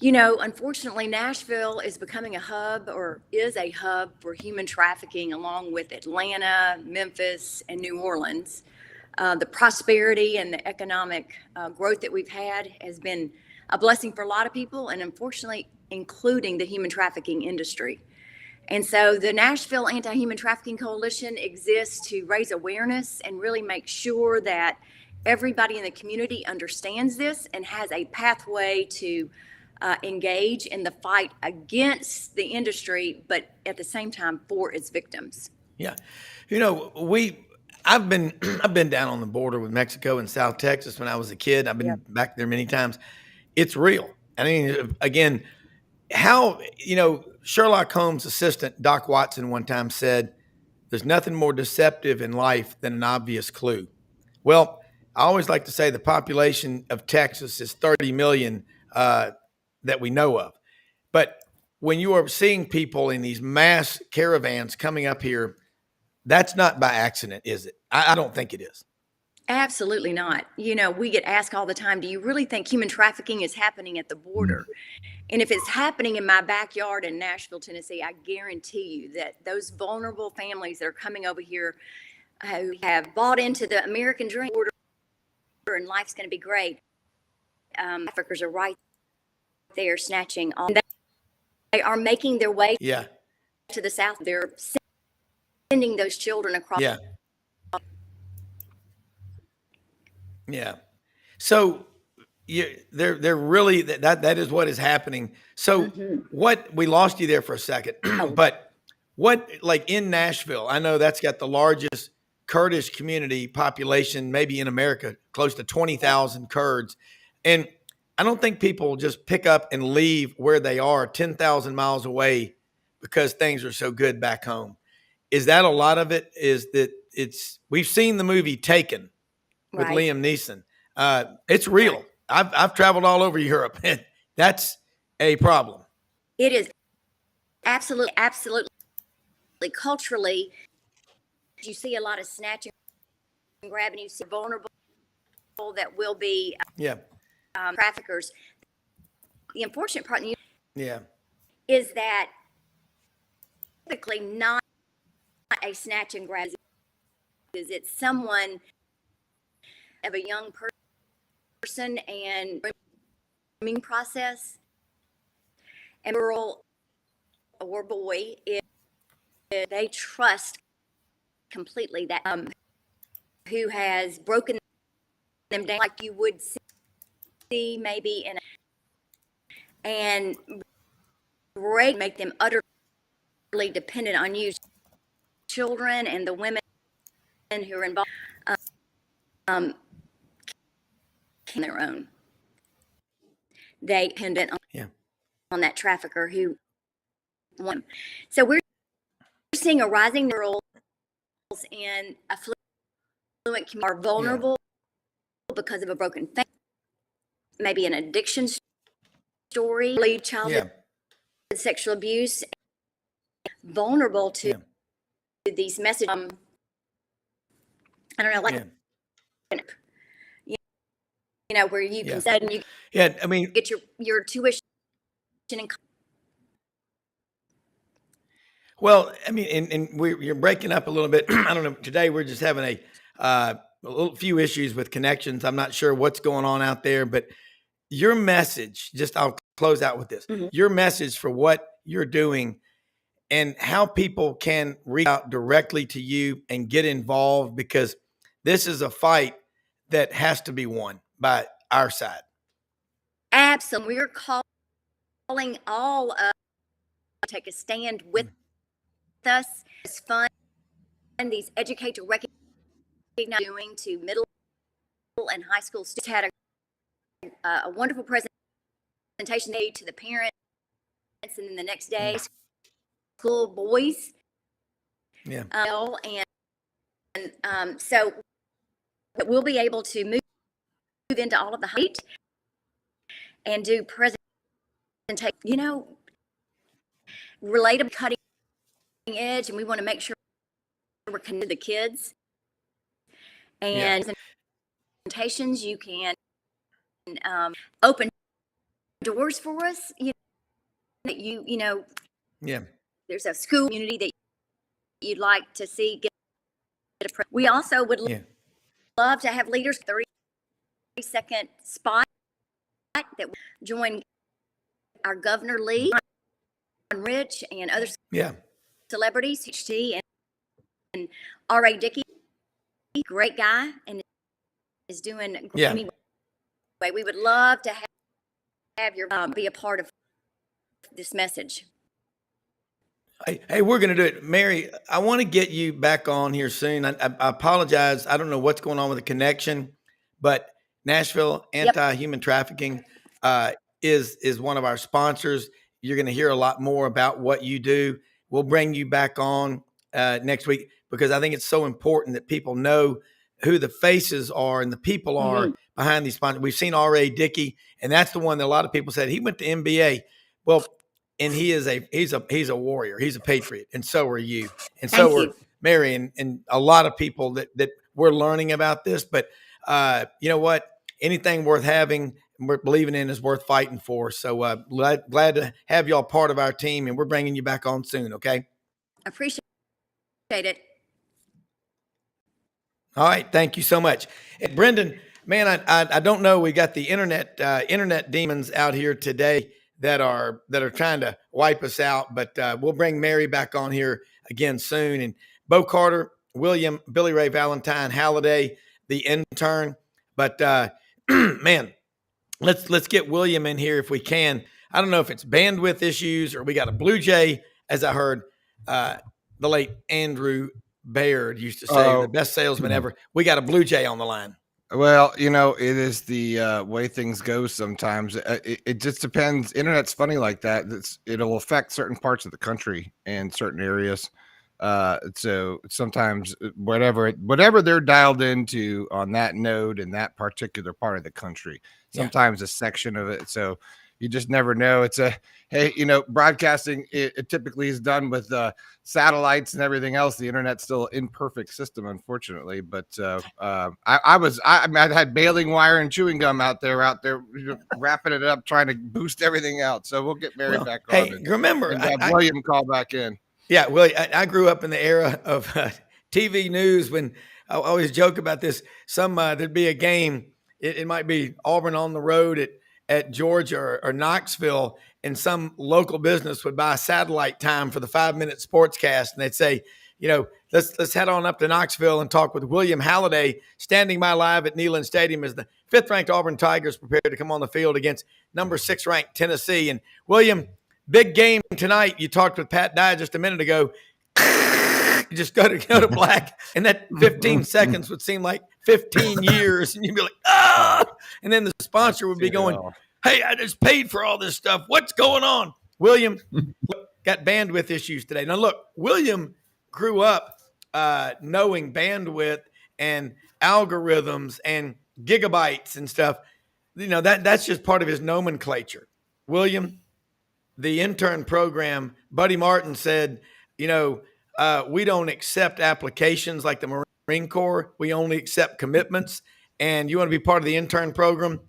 [SPEAKER 6] Unfortunately, Nashville is becoming a hub, or is a hub, for human trafficking, along with Atlanta, Memphis, and New Orleans. The prosperity and the economic growth that we've had has been a blessing for a lot of people, and unfortunately, including the human trafficking industry. And so the Nashville Anti-Human Trafficking Coalition exists to raise awareness and really make sure that everybody in the community understands this and has a pathway to engage in the fight against the industry, but at the same time for its victims.
[SPEAKER 1] Yeah. I've been down on the border with Mexico and South Texas when I was a kid. I've been back there many times. It's real. I mean, again, how, Sherlock Holmes' assistant, Doc Watson, one time said, There's nothing more deceptive in life than an obvious clue. Well, I always like to say the population of Texas is 30 million that we know of. But when you are seeing people in these mass caravans coming up here, that's not by accident, is it? I don't think it is.
[SPEAKER 6] Absolutely not. We get asked all the time, do you really think human trafficking is happening at the border? And if it's happening in my backyard in Nashville, Tennessee, I guarantee you that those vulnerable families that are coming over here who have bought into the American dream and life's going to be great, traffickers are right there snatching all. They are making their way to the south. They're sending those children across.
[SPEAKER 1] Yeah. So they're really that is what is happening. So what we lost you there for a second, but what, like in Nashville, I know that's got the largest Kurdish community population, maybe in America, close to 20,000 Kurds. And I don't think people just pick up and leave where they are 10,000 miles away because things are so good back home. Is that a lot of it? Is that we've seen the movie Taken with Liam Neeson. It's real. I've traveled all over Europe, and that's a problem.
[SPEAKER 6] It is absolutely culturally. You see a lot of snatching and grabbing. You see vulnerable that will be traffickers. The unfortunate part is that typically not a snatch and grab. Is it someone of a young person and grooming process, and girl or boy, if they trust completely that who has broken them down, like you would see maybe and make them utterly dependent on you, children and the women who are involved on their own. They dependent on that trafficker who won. So we're seeing a rising girls in affluent communities are vulnerable because of a broken family, maybe an addiction story, childhood sexual abuse, vulnerable to these messages. I don't know, like where you can say and you
[SPEAKER 1] I mean,
[SPEAKER 6] get your tuition.
[SPEAKER 1] Well, I mean, and you're breaking up a little bit. I don't know. Today we're just having a little few issues with connections. I'm not sure what's going on out there, but your message, I'll close out with this. Your message for what you're doing and how people can reach out directly to you and get involved, because this is a fight that has to be won by our side.
[SPEAKER 6] Absolutely. We're calling all to take a stand with us. It's fun. And these educate to recognize doing to middle and high school students. Had a wonderful presentation day to the parents, and then the next day, school boys. So we'll be able to move into all of the height and do presentation, relatable, cutting edge, and we want to make sure we're connected to the kids. And presentations, you can open doors for us. There's a school community that you'd like to see get we also would love to have leaders 30-second spot that join our Governor Lee, Rich, and other celebrities, HT and R.A. Dickey, great guy, and is doing anyway. We would love to have your be a part of this message.
[SPEAKER 1] Hey, we're going to do it. Mary, I want to get you back on here soon. I apologize. I don't know what's going on with the connection, but Nashville Anti-Human Trafficking is one of our sponsors. You're going to hear a lot more about what you do. We'll bring you back on next week. because I think it's so important that people know who the faces are and the people are behind these sponsors. We've seen R.A. Dickey, and that's the one that a lot of people said he went to NBA. Well, and he's a warrior. He's a patriot, and so are you, and so are Mary, and a lot of people that we're learning about this. But you know what? Anything worth having, we're believing in, is worth fighting for. So glad to have y'all part of our team, and we're bringing you back on soon. Okay.
[SPEAKER 6] Appreciate it.
[SPEAKER 1] All right, thank you so much. And Brenden, man, I don't know. We got the internet demons out here today that are trying to wipe us out, but we'll bring Mary back on here again soon. And Bo Carter, William, Billy Ray Valentine, Halliday, the intern. But man, let's get William in here if we can. I don't know if it's bandwidth issues or we got a Blue Jay, as I heard the late Andrew Baird used to say, the best salesman ever. We got a Blue Jay on the line.
[SPEAKER 4] Well, it is the way things go sometimes. It just depends. Internet's funny like that. It'll affect certain parts of the country and certain areas. So sometimes whatever they're dialed into on that node in that particular part of the country, sometimes a section of it. So you just never know. It's broadcasting, it typically is done with satellites and everything else. The internet's still an imperfect system, unfortunately. But I had baling wire and chewing gum out there, wrapping it up, trying to boost everything out. So we'll get Mary back on.
[SPEAKER 1] Hey, remember,
[SPEAKER 4] William call back in.
[SPEAKER 1] Yeah, Willie, I grew up in the era of TV news when I always joke about this. There'd be a game. It might be Auburn on the road at Georgia or Knoxville, and some local business would buy satellite time for the 5-minute sportscast, and they'd say, let's head on up to Knoxville and talk with William Halliday, standing by live at Neyland Stadium as the 5th-ranked Auburn Tigers prepare to come on the field against number 6-ranked Tennessee. And William, big game tonight. You talked with Pat Dye just a minute ago. You just go to black, and that 15 seconds would seem like 15 years, and you'd be like, ah! And then the sponsor would be going, hey, I just paid for all this stuff. What's going on? William got bandwidth issues today. Now, look, William grew up knowing bandwidth and algorithms and gigabytes and stuff. That's just part of his nomenclature. William, the intern program, Buddy Martin said, we don't accept applications like the Marine Corps. We only accept commitments. And you want to be part of the intern program?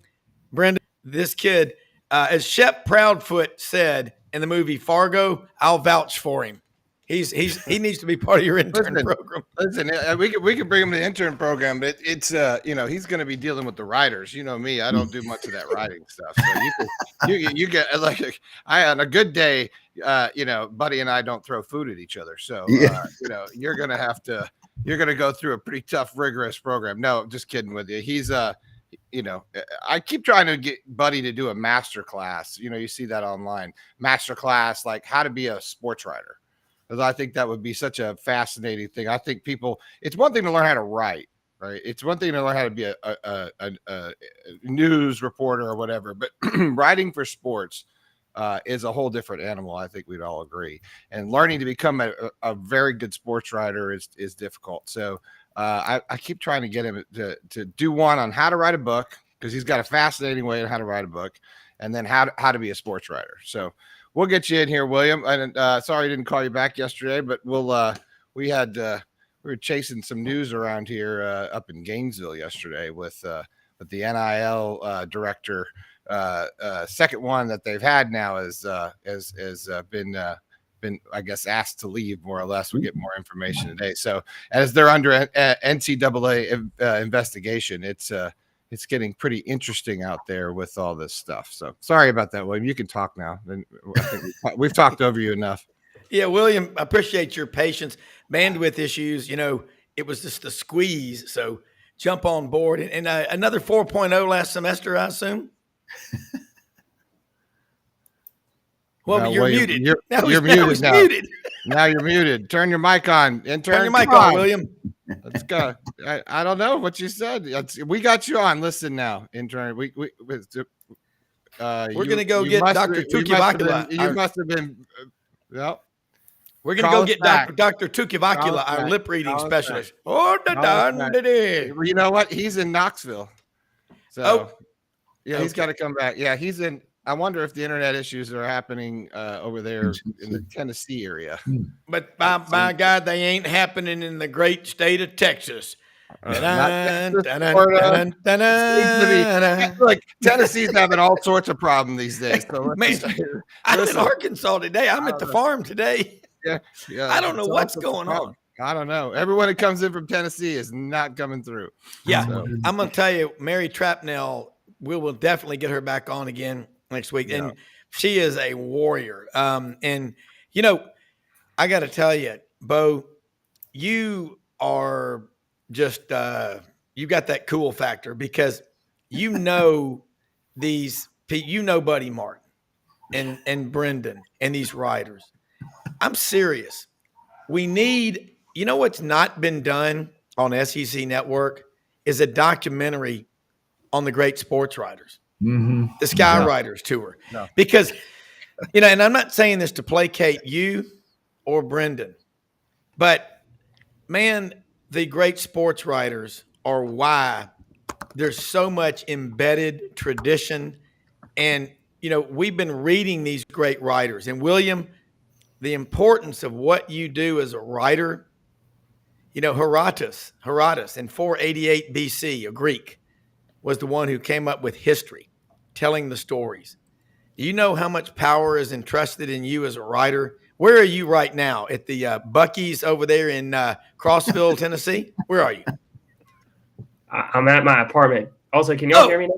[SPEAKER 1] Brenden, this kid, as Shep Proudfoot said in the movie Fargo, I'll vouch for him. He needs to be part of your intern program.
[SPEAKER 4] Listen, we could bring him to the intern program, but it's he's going to be dealing with the writers. You know me, I don't do much of that writing stuff. So you get like on a good day, Buddy and I don't throw food at each other. So you're going to go through a pretty tough, rigorous program. No, just kidding with you. He's I keep trying to get Buddy to do a master class. You see that online, master class, like how to be a sports writer. Because I think that would be such a fascinating thing. I think it's one thing to learn how to write, right? It's one thing to learn how to be a news reporter or whatever, but writing for sports is a whole different animal. I think we'd all agree. And learning to become a very good sports writer is difficult. So I keep trying to get him to do one on how to write a book, because he's got a fascinating way on how to write a book, and then how to be a sports writer. So we'll get you in here, William. And sorry I didn't call you back yesterday, but we were chasing some news around here up in Gainesville yesterday with the NIL director. Second one that they've had now has been I guess asked to leave, more or less. We get more information today. So as they're under NCAA investigation, it's getting pretty interesting out there with all this stuff. So sorry about that, William. You can talk now. I think we've talked over you enough.
[SPEAKER 1] Yeah, William, I appreciate your patience. Bandwidth issues, it was just a squeeze. So jump on board. And another 4.0 last semester, I assume? Well, you're muted.
[SPEAKER 4] You're muted now. Muted. Now you're muted. Turn your mic on. Intern,
[SPEAKER 1] turn your mic on, William.
[SPEAKER 4] Let's go. I don't know what you said. We got you on. Listen now, intern. We're
[SPEAKER 1] going to go get Dr. Tukivakula.
[SPEAKER 4] You must have been. Well,
[SPEAKER 1] We're going to
[SPEAKER 4] Call
[SPEAKER 1] go
[SPEAKER 4] us
[SPEAKER 1] get
[SPEAKER 4] back.
[SPEAKER 1] Dr.
[SPEAKER 4] Call
[SPEAKER 1] Tukivakula,
[SPEAKER 4] us
[SPEAKER 1] our
[SPEAKER 4] back.
[SPEAKER 1] lip reading
[SPEAKER 4] Call us
[SPEAKER 1] specialist.
[SPEAKER 4] back.
[SPEAKER 1] Oh,
[SPEAKER 4] Call us back. You know what? He's in Knoxville. So, yeah, he's
[SPEAKER 1] okay.
[SPEAKER 4] got to come back. Yeah, he's in. I wonder if the internet issues are happening over there in the Tennessee area.
[SPEAKER 1] But by God, they ain't happening in the great state of Texas.
[SPEAKER 4] Not Texas, Florida. Seems to be, like Tennessee's having all sorts of problems these days. So
[SPEAKER 1] Man, I'm in Arkansas today. I'm at the farm today.
[SPEAKER 4] Yeah.
[SPEAKER 1] I don't know what's going on.
[SPEAKER 4] I don't know. Everyone that comes in from Tennessee is not coming through.
[SPEAKER 1] Yeah,
[SPEAKER 4] So,
[SPEAKER 1] I'm going to tell you, Mary Trapnell, we will definitely get her back on again next week. And she is a warrior. And, you know, I got to tell you, Bo, you are just you got that cool factor because you know Buddy Martin and Brenden and these riders. I'm serious. We need, you know what's not been done on SEC Network is a documentary on the great sports riders, the Sky Riders Tour.
[SPEAKER 4] No.
[SPEAKER 1] Because, you know, and I'm not saying this to placate you or Brenden, but man, the great sports writers are why there's so much embedded tradition. And, you know, we've been reading these great writers. And William, the importance of what you do as a writer, you know, Herodotus in 488 BC, a Greek, was the one who came up with history, telling the stories. Do you know how much power is entrusted in you as a writer? Where are you right now? At the Buc-ee's over there in Crossville, Tennessee? Where are you?
[SPEAKER 7] I'm at my apartment. Also, can y'all hear me now?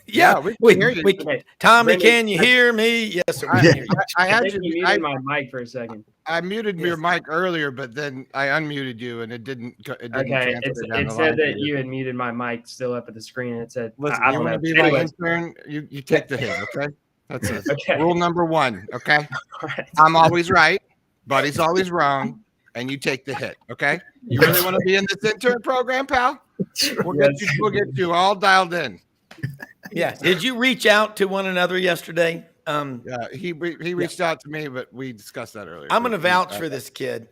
[SPEAKER 1] Yeah,
[SPEAKER 4] we can hear you.
[SPEAKER 7] Okay.
[SPEAKER 1] Tommy,
[SPEAKER 7] Brenden,
[SPEAKER 1] can you hear me? Yes, sir.
[SPEAKER 7] I think you muted my mic for a second.
[SPEAKER 4] I muted your mic earlier, but then I unmuted you, and it didn't.
[SPEAKER 7] Okay, it said that you had muted my mic still up at the screen, and it said,
[SPEAKER 4] Listen,
[SPEAKER 7] I
[SPEAKER 4] you
[SPEAKER 7] don't
[SPEAKER 4] want
[SPEAKER 7] know.
[SPEAKER 4] to be my intern? You take the hit, okay? That's it. Rule number 1, okay?
[SPEAKER 7] Right.
[SPEAKER 4] I'm always right, Buddy's always wrong, and you take the hit, okay? You really want to be in this intern program, pal? We'll get you all dialed in.
[SPEAKER 1] Yeah. Did you reach out to one another yesterday?
[SPEAKER 4] Yeah, he reached out to me, but we discussed that earlier.
[SPEAKER 1] I'm going to vouch for this kid.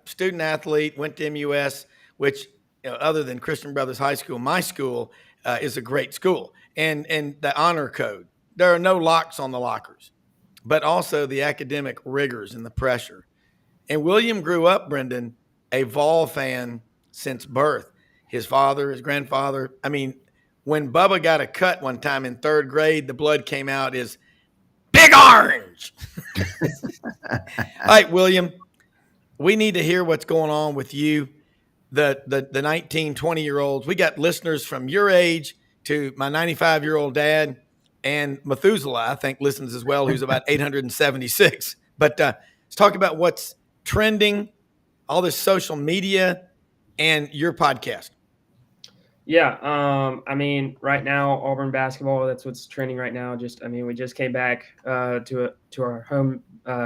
[SPEAKER 1] Student athlete, went to MUS, which, you know, other than Christian Brothers High School, my school is a great school. And the honor code. There are no locks on the lockers, but also the academic rigors and the pressure. And William grew up, Brenden, a Vol fan since birth. His father, his grandfather. I mean, when Bubba got a cut one time in 3rd grade, the blood came out as Big Orange. All right, William, we need to hear what's going on with you, the 19, 20-year-olds. We got listeners from your age to my 95-year-old dad, and Methuselah, I think, listens as well, who's about 876. But let's talk about what's trending, all this social media, and your podcast.
[SPEAKER 7] Yeah, I mean, right now, Auburn basketball, that's what's trending right now. We just came back to our home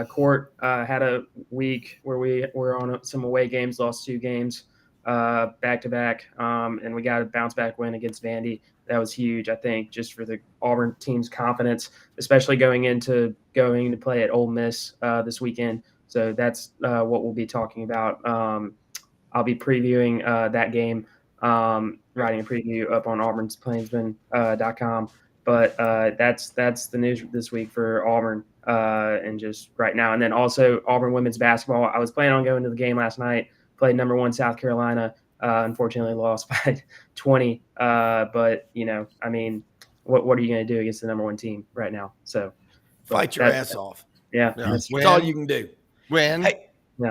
[SPEAKER 7] court, had a week where we were on some away games, lost 2 games back to back, and we got a bounce back win against Vandy. That was huge, I think, just for the Auburn team's confidence, especially going to play at Ole Miss this weekend. So that's what we'll be talking about. I'll be previewing that game. Writing a preview up on auburnsplainsman.com. But that's the news this week for Auburn and just right now. And then also Auburn women's basketball. I was planning on going to the game last night, played number 1 South Carolina, unfortunately lost by 20. But, you know, I mean, what are you going to do against the number 1 team right now? So
[SPEAKER 1] fight your ass off.
[SPEAKER 7] Yeah.
[SPEAKER 1] That's all you can do.
[SPEAKER 4] Win.
[SPEAKER 1] Hey,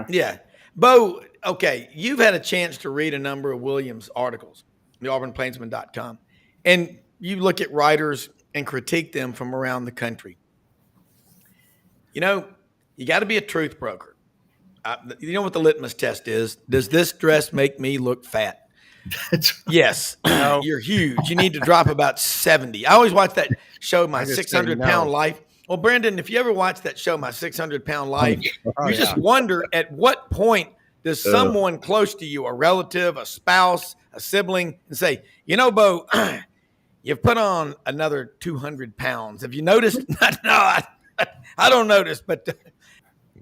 [SPEAKER 1] yeah. Bo, okay, you've had a chance to read a number of Williams' articles, the auburnplainsman.com, and you look at writers and critique them from around the country. You know, you got to be a truth broker. You know what the litmus test is? Does this dress make me look fat? Yes. No. You're huge. You need to drop about 70. I always watch that show, My 600-Pound Life. Well, Brenden, if you ever watch that show, My 600-Pound Life, you just wonder at what point does someone close to you, a relative, a spouse, a sibling, and say, you know, Bo, you've put on another 200 pounds. Have you noticed? No, I don't notice. But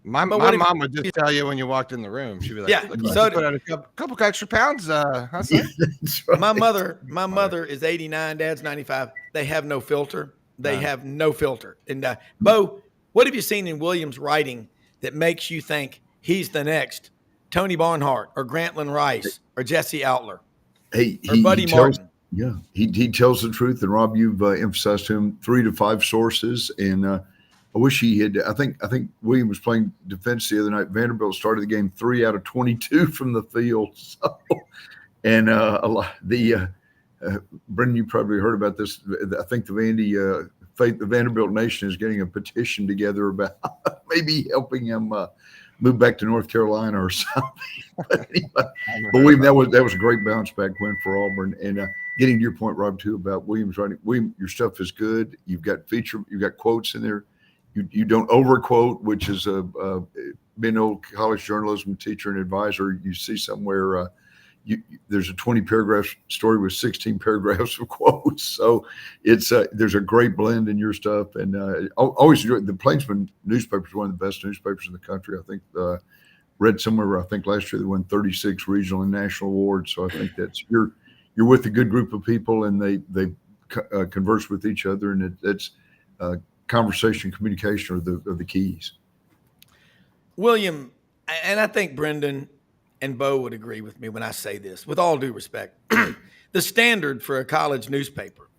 [SPEAKER 4] My
[SPEAKER 1] But what if-
[SPEAKER 4] mom would just tell you when you walked in the room. She'd be like,
[SPEAKER 1] Yeah,
[SPEAKER 4] "Look like
[SPEAKER 1] so
[SPEAKER 4] you put on a couple extra pounds, huh, son?"
[SPEAKER 5] That's right.
[SPEAKER 1] my mother is 89, dad's 95. They have no filter. They have no filter. And Bo, what have you seen in Williams' writing that makes you think he's the next Tony Barnhart or Grantland Rice or Jesse Outler
[SPEAKER 5] Hey,
[SPEAKER 1] or Buddy
[SPEAKER 5] he tells,
[SPEAKER 1] Martin?
[SPEAKER 5] yeah, he tells the truth. And Rob, you've emphasized to him 3 to 5 sources. And I wish he had. I think William was playing defense the other night. Vanderbilt started the game 3 out of 22 from the field. So, and a lot Brenden, you probably heard about this. I think the Vanderbilt Nation is getting a petition together about maybe helping him move back to North Carolina or something. But anyway, William, that was a great bounce back win for Auburn. And getting to your point, Rob, too, about Williams writing. William, your stuff is good. You've got quotes in there. You don't overquote, which is being an old college journalism teacher and advisor. You see somewhere there's a 20 paragraph story with 16 paragraphs of quotes. So it's there's a great blend in your stuff. And always enjoy the Plainsman newspaper is one of the best newspapers in the country. I think read somewhere, I think last year they won 36 regional and national awards. So I think that's you're with a good group of people, and they converse with each other, and it's conversation, communication are the keys.
[SPEAKER 1] William, and I think Brenden and Bo would agree with me when I say this, with all due respect. The standard for a college newspaper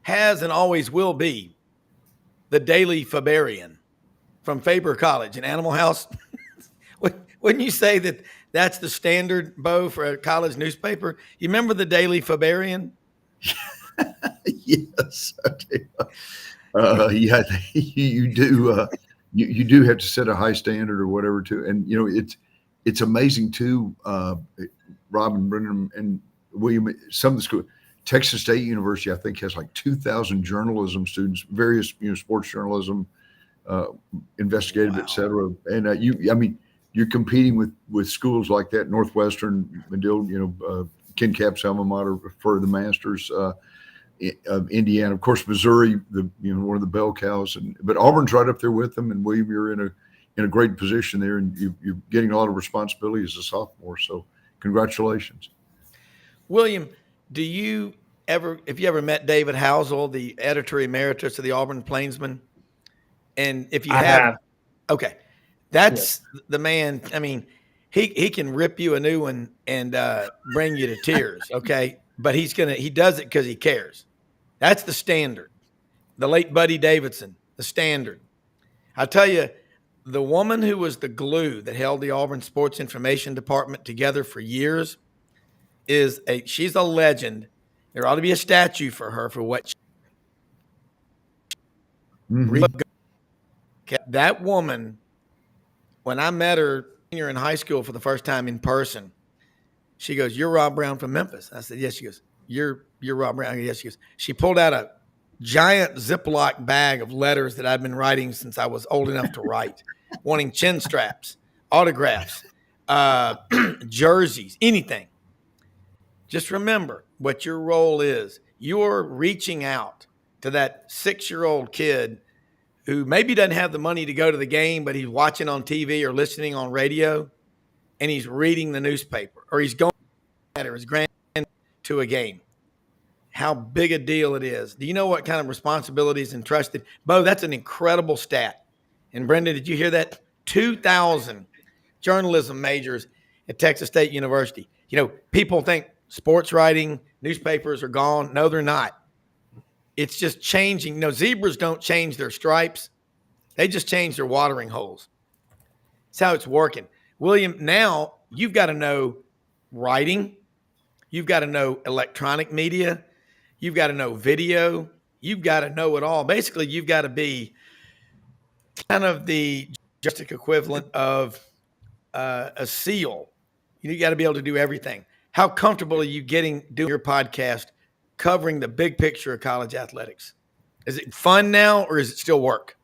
[SPEAKER 1] has and always will be the Daily Fabarian from Faber College and Animal House. Wouldn't you say that that's the standard, Bo, for a college newspaper? You remember the Daily Fabarian?
[SPEAKER 5] Yes, I do. Yeah, you do. You do have to set a high standard or whatever too, and it's amazing too. Rob and Brenden and William, some of the school, Texas State University, I think has like 2,000 journalism students, various sports journalism, investigative, et cetera. And you're competing with schools like that, Northwestern, Medill, Ken Cap's alma mater for the Masters. Of Indiana, of course, Missouri, one of the bell cows, but Auburn's right up there with them. And William, you're in a great position there, and you're getting a lot of responsibility as a sophomore. So, congratulations,
[SPEAKER 1] William. Have you ever met David Housel, the editor emeritus of the Auburn Plainsman? And if you have, okay, that's the man. I mean, he can rip you a new one and bring you to tears. Okay. But he does it because he cares. That's the standard. The late Buddy Davidson, the standard. I tell you, the woman who was the glue that held the Auburn Sports Information Department together for years she's a legend. There ought to be a statue for her for what that woman, when I met her senior in high school for the first time in person, she goes, "You're Rob Browne from Memphis." I said, "Yes." She goes, You're Rob Browne." Yes. She goes, she pulled out a giant Ziploc bag of letters that I've been writing since I was old enough to write, wanting chin straps, autographs, jerseys, anything. Just remember what your role is. You're reaching out to that 6-year-old kid who maybe doesn't have the money to go to the game, but he's watching on TV or listening on radio, and he's reading the newspaper, or he's going or his grand to a game. How big a deal it is. Do you know what kind of responsibility is entrusted? Bo, that's an incredible stat. And Brenden, did you hear that? 2,000 journalism majors at Texas State University. People think sports writing, newspapers are gone. No, they're not. It's just changing. Zebras don't change their stripes. They just change their watering holes. That's how it's working. William, now you've got to know writing. You've got to know electronic media. You've got to know video. You've got to know it all. Basically, you've got to be kind of the journalistic equivalent of a SEAL. You got to be able to do everything. How comfortable are you doing your podcast covering the big picture of college athletics? Is it fun now, or is it still work?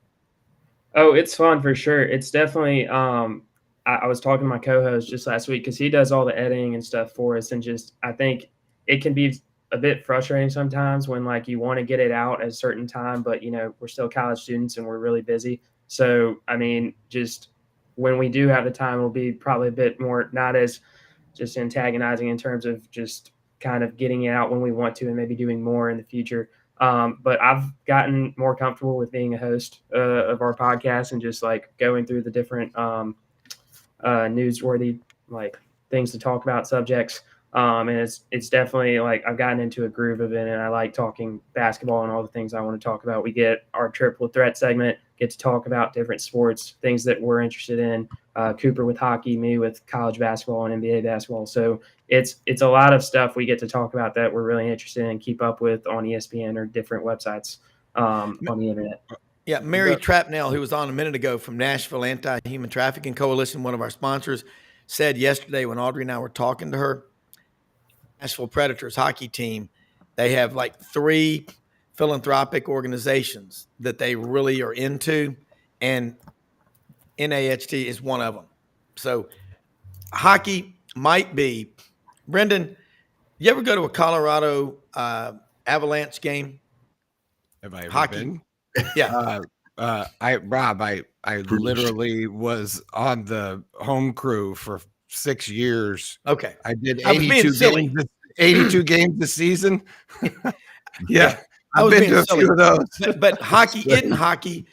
[SPEAKER 7] Oh, it's fun for sure. It's definitely I was talking to my co-host just last week because he does all the editing and stuff for us, and just I think it can be a bit frustrating sometimes when you want to get it out at a certain time, but we're still college students and we're really busy. So, I mean, just when we do have the time, it'll be probably a bit more, not as just antagonizing in terms of just kind of getting it out when we want to and maybe doing more in the future. But I've gotten more comfortable with being a host of our podcast and just like going through the different newsworthy like things to talk about, subjects. And it's definitely like I've gotten into a groove of it, and I like talking basketball and all the things I want to talk about. We get our triple threat segment, get to talk about different sports, things that we're interested in. Cooper with hockey, me with college basketball and NBA basketball. So it's a lot of stuff we get to talk about that we're really interested in, keep up with on ESPN or different websites on the internet.
[SPEAKER 1] Yeah, Mary Trapnell, who was on a minute ago from Nashville Anti-Human Trafficking Coalition, one of our sponsors, said yesterday when Audrey and I were talking to her, Nashville Predators hockey team, they have like 3 philanthropic organizations that they really are into, and NAHT is one of them. So hockey might be. Brenden, you ever go to a Colorado Avalanche game?
[SPEAKER 4] Have I ever
[SPEAKER 1] Hockey.
[SPEAKER 4] been?
[SPEAKER 1] Yeah.
[SPEAKER 4] I literally was on the home crew for 6 years.
[SPEAKER 1] Okay.
[SPEAKER 4] I did
[SPEAKER 1] I was being
[SPEAKER 4] 82
[SPEAKER 1] silly.
[SPEAKER 4] games. 82 games this season. Yeah.
[SPEAKER 1] I was
[SPEAKER 4] I've been
[SPEAKER 1] being
[SPEAKER 4] to a
[SPEAKER 1] silly.
[SPEAKER 4] few of those.
[SPEAKER 1] But hockey, isn't hockey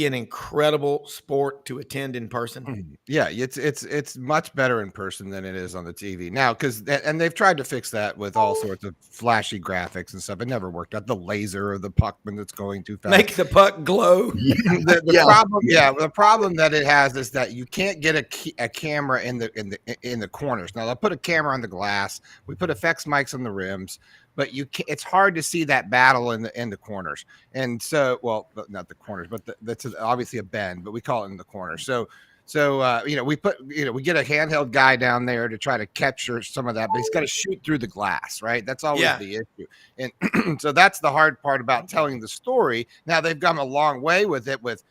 [SPEAKER 1] an incredible sport to attend in person?
[SPEAKER 4] Yeah, it's much better in person than it is on the TV now, and they've tried to fix that with all sorts of flashy graphics and stuff. It never worked out. The laser or the puckman that's going too fast.
[SPEAKER 1] Make the puck glow.
[SPEAKER 4] The problem that it has is that you can't get a camera in the corners. Now they'll put a camera on the glass. We put effects mics on the rims, but it's hard to see that battle in the corners. And so, well, not the corners, but that's obviously a bend, but we call it in the corners. So we get a handheld guy down there to try to capture some of that, but he's got to shoot through the glass, right? That's always the issue. And so that's the hard part about telling the story. Now they've come a long way with it, with,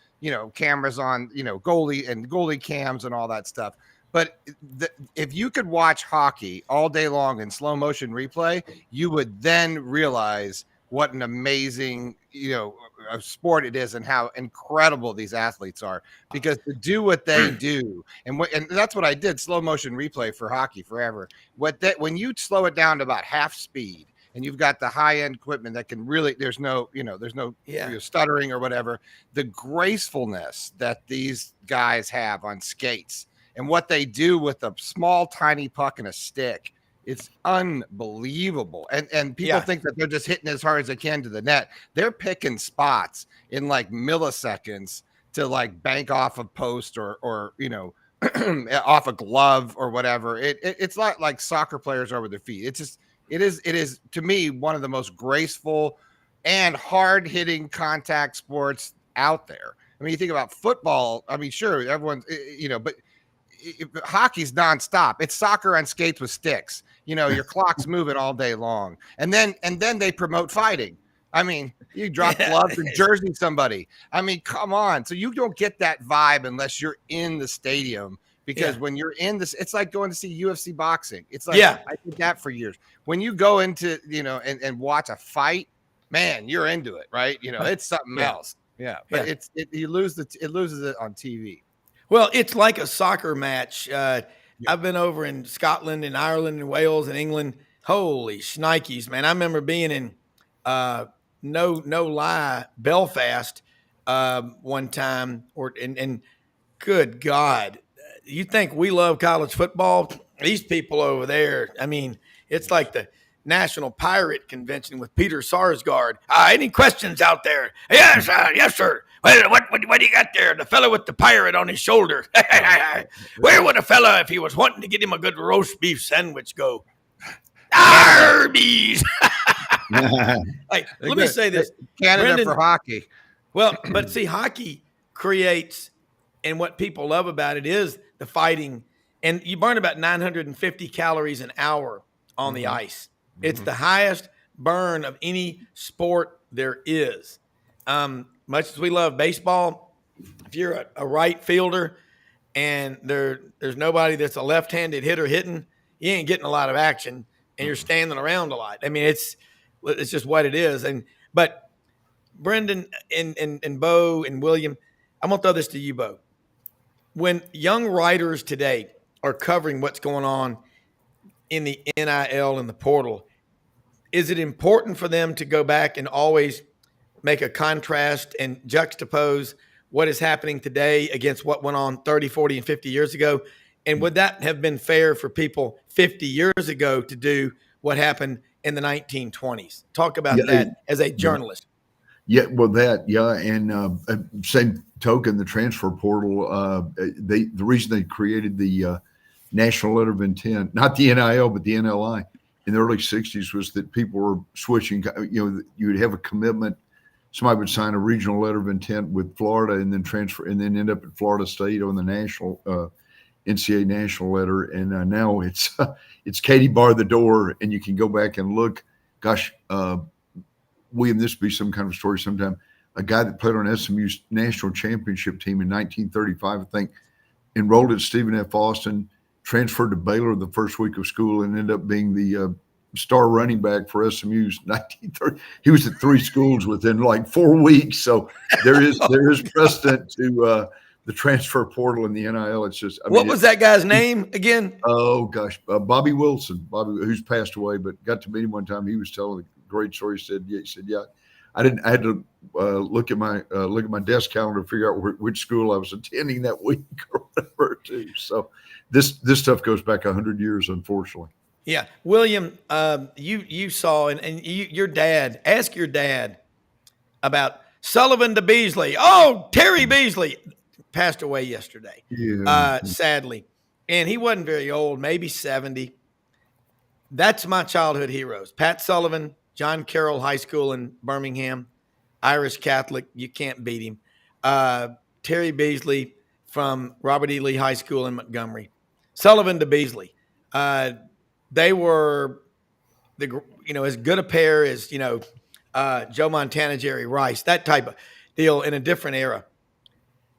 [SPEAKER 4] cameras on, goalie cams and all that stuff. But if you could watch hockey all day long in slow motion replay, you would then realize what an amazing, sport it is and how incredible these athletes are, because to do what they do, and that's what I did, slow motion replay for hockey forever. When you slow it down to about half speed, and you've got the high end equipment that can really, there's no stuttering or whatever, the gracefulness that these guys have on skates and what they do with a small, tiny puck and a stick, it's unbelievable. And people think that they're just hitting as hard as they can to the net. They're picking spots in like milliseconds to like bank off a post or off a glove or whatever. It's not like soccer players are with their feet. It is to me one of the most graceful and hard hitting contact sports out there. I mean, you think about football. I mean, sure, everyone's, but hockey's nonstop. It's soccer on skates with sticks. Your clock's moving all day long, and then they promote fighting. I mean, you drop gloves and jersey somebody. I mean, come on. So you don't get that vibe unless you're in the stadium, because when you're in this, it's like going to see UFC boxing. It's like, I did that for years. When you go into, and watch a fight, man, you're into it, right? It's something else. Yeah, but it loses it on TV.
[SPEAKER 1] Well, it's like a soccer match. I've been over in Scotland and Ireland and Wales and England. Holy shnikes, man. I remember being in, no lie, Belfast one time. And good God, you think we love college football? These people over there, I mean, it's like the National Pirate Convention with Peter Sarsgaard. Any questions out there? Yes, sir. What do you got there? The fellow with the pirate on his shoulder. Where would a fella, if he was wanting to get him a good roast beef sandwich, go? Arby's. Let me say this.
[SPEAKER 4] Canada for hockey.
[SPEAKER 1] Well, but see, hockey creates, and what people love about it is the fighting. And you burn about 950 calories an hour on the ice. It's the highest burn of any sport there is. Much as we love baseball, if you're a right fielder and there's nobody that's a left-handed hitter hitting, you ain't getting a lot of action, and you're standing around a lot. I mean, it's just what it is. But Brenden and Bo and William, I'm gonna throw this to you, Bo. When young writers today are covering what's going on in the NIL and the portal, is it important for them to go back and always make a contrast and juxtapose what is happening today against what went on 30, 40, and 50 years ago? And would that have been fair for people 50 years ago to do what happened in the 1920s? Talk about that as a journalist.
[SPEAKER 5] Yeah, well, and same token, the transfer portal. The reason they created the National Letter of Intent, not the NIL, but the NLI, in the early '60s, was that people were switching. You would have a commitment. Somebody would sign a regional letter of intent with Florida, and then transfer, and then end up at Florida State on the national NCAA national letter. And now it's Katie bar the door, and you can go back and look. Gosh. William, this would be some kind of story sometime. A guy that played on SMU's national championship team in 1935, I think, enrolled at Stephen F. Austin, transferred to Baylor the first week of school, and ended up being the star running back for SMU's 1930. He was at 3 schools within like 4 weeks. So there is precedent to the transfer portal and the NIL. It's just
[SPEAKER 1] what was that guy's name again?
[SPEAKER 5] Oh gosh, Bobby Wilson, who's passed away, but got to meet him one time. He was telling a great story. He said, yeah, I had to look at my desk calendar to figure out which school I was attending that week or whatever too. So this stuff goes back 100 years, unfortunately.
[SPEAKER 1] Yeah, William, you saw and your dad. Ask your dad about Sullivan to Beasley. Oh, Terry Beasley passed away yesterday, sadly, and he wasn't very old, maybe 70. That's my childhood heroes: Pat Sullivan, John Carroll High School in Birmingham, Irish Catholic. You can't beat him. Terry Beasley from Robert E. Lee High School in Montgomery. Sullivan to Beasley. They were as good a pair as Joe Montana, Jerry Rice, that type of deal in a different era.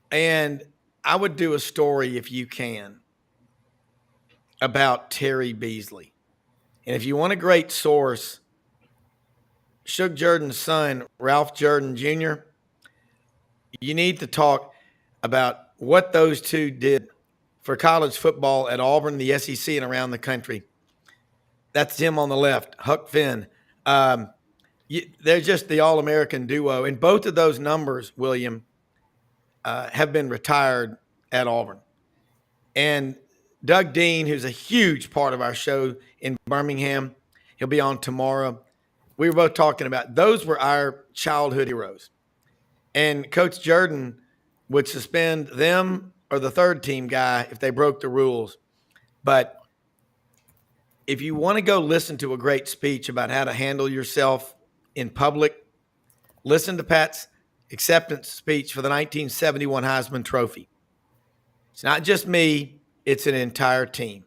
[SPEAKER 1] And I would do a story, if you can, about Terry Beasley. And if you want a great source, Shug Jordan's son, Ralph Jordan Jr., you need to talk about what those two did for college football at Auburn, the SEC, and around the country. That's him on the left, Huck Finn. They're just the All-American duo. And both of those numbers, William, have been retired at Auburn. And Doug Dean, who's a huge part of our show in Birmingham, he'll be on tomorrow. We were both talking about those were our childhood heroes. And Coach Jordan would suspend them or the third team guy if they broke the rules. But if you want to go listen to a great speech about how to handle yourself in public, listen to Pat's acceptance speech for the 1971 Heisman Trophy. It's not just me, it's an entire team.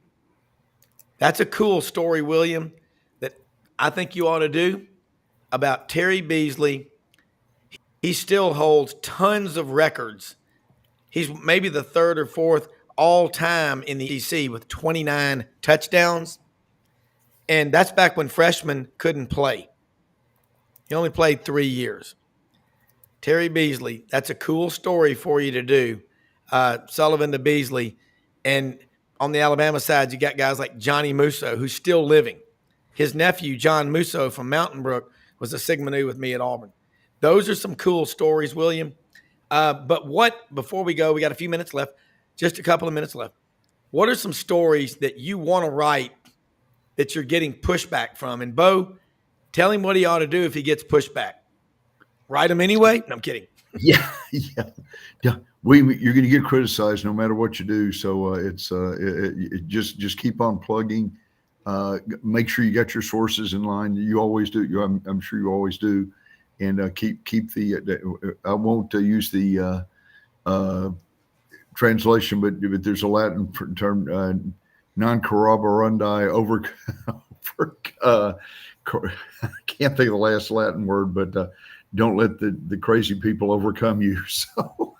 [SPEAKER 1] That's a cool story, William, that I think you ought to do about Terry Beasley. He still holds tons of records. He's maybe the 3rd or 4th all-time in the SEC with 29 touchdowns. And that's back when freshmen couldn't play. He only played 3 years. Terry Beasley, that's a cool story for you to do. Sullivan to Beasley. And on the Alabama side, you got guys like Johnny Musso, who's still living. His nephew, John Musso from Mountain Brook, was a Sigma Nu with me at Auburn. Those are some cool stories, William. But before we go, we got a few minutes left, just a couple of minutes left. What are some stories that you want to write that you're getting pushback from? And Bo, tell him what he ought to do if he gets pushback. Write him anyway? No, I'm kidding.
[SPEAKER 5] Yeah. You're going to get criticized no matter what you do. So just keep on plugging. Make sure you got your sources in line. You always do. I'm sure you always do. And keep the. I won't use the translation, but there's a Latin term, non corroborandi over. I can't think of the last Latin word, but. Don't let the crazy people overcome you. So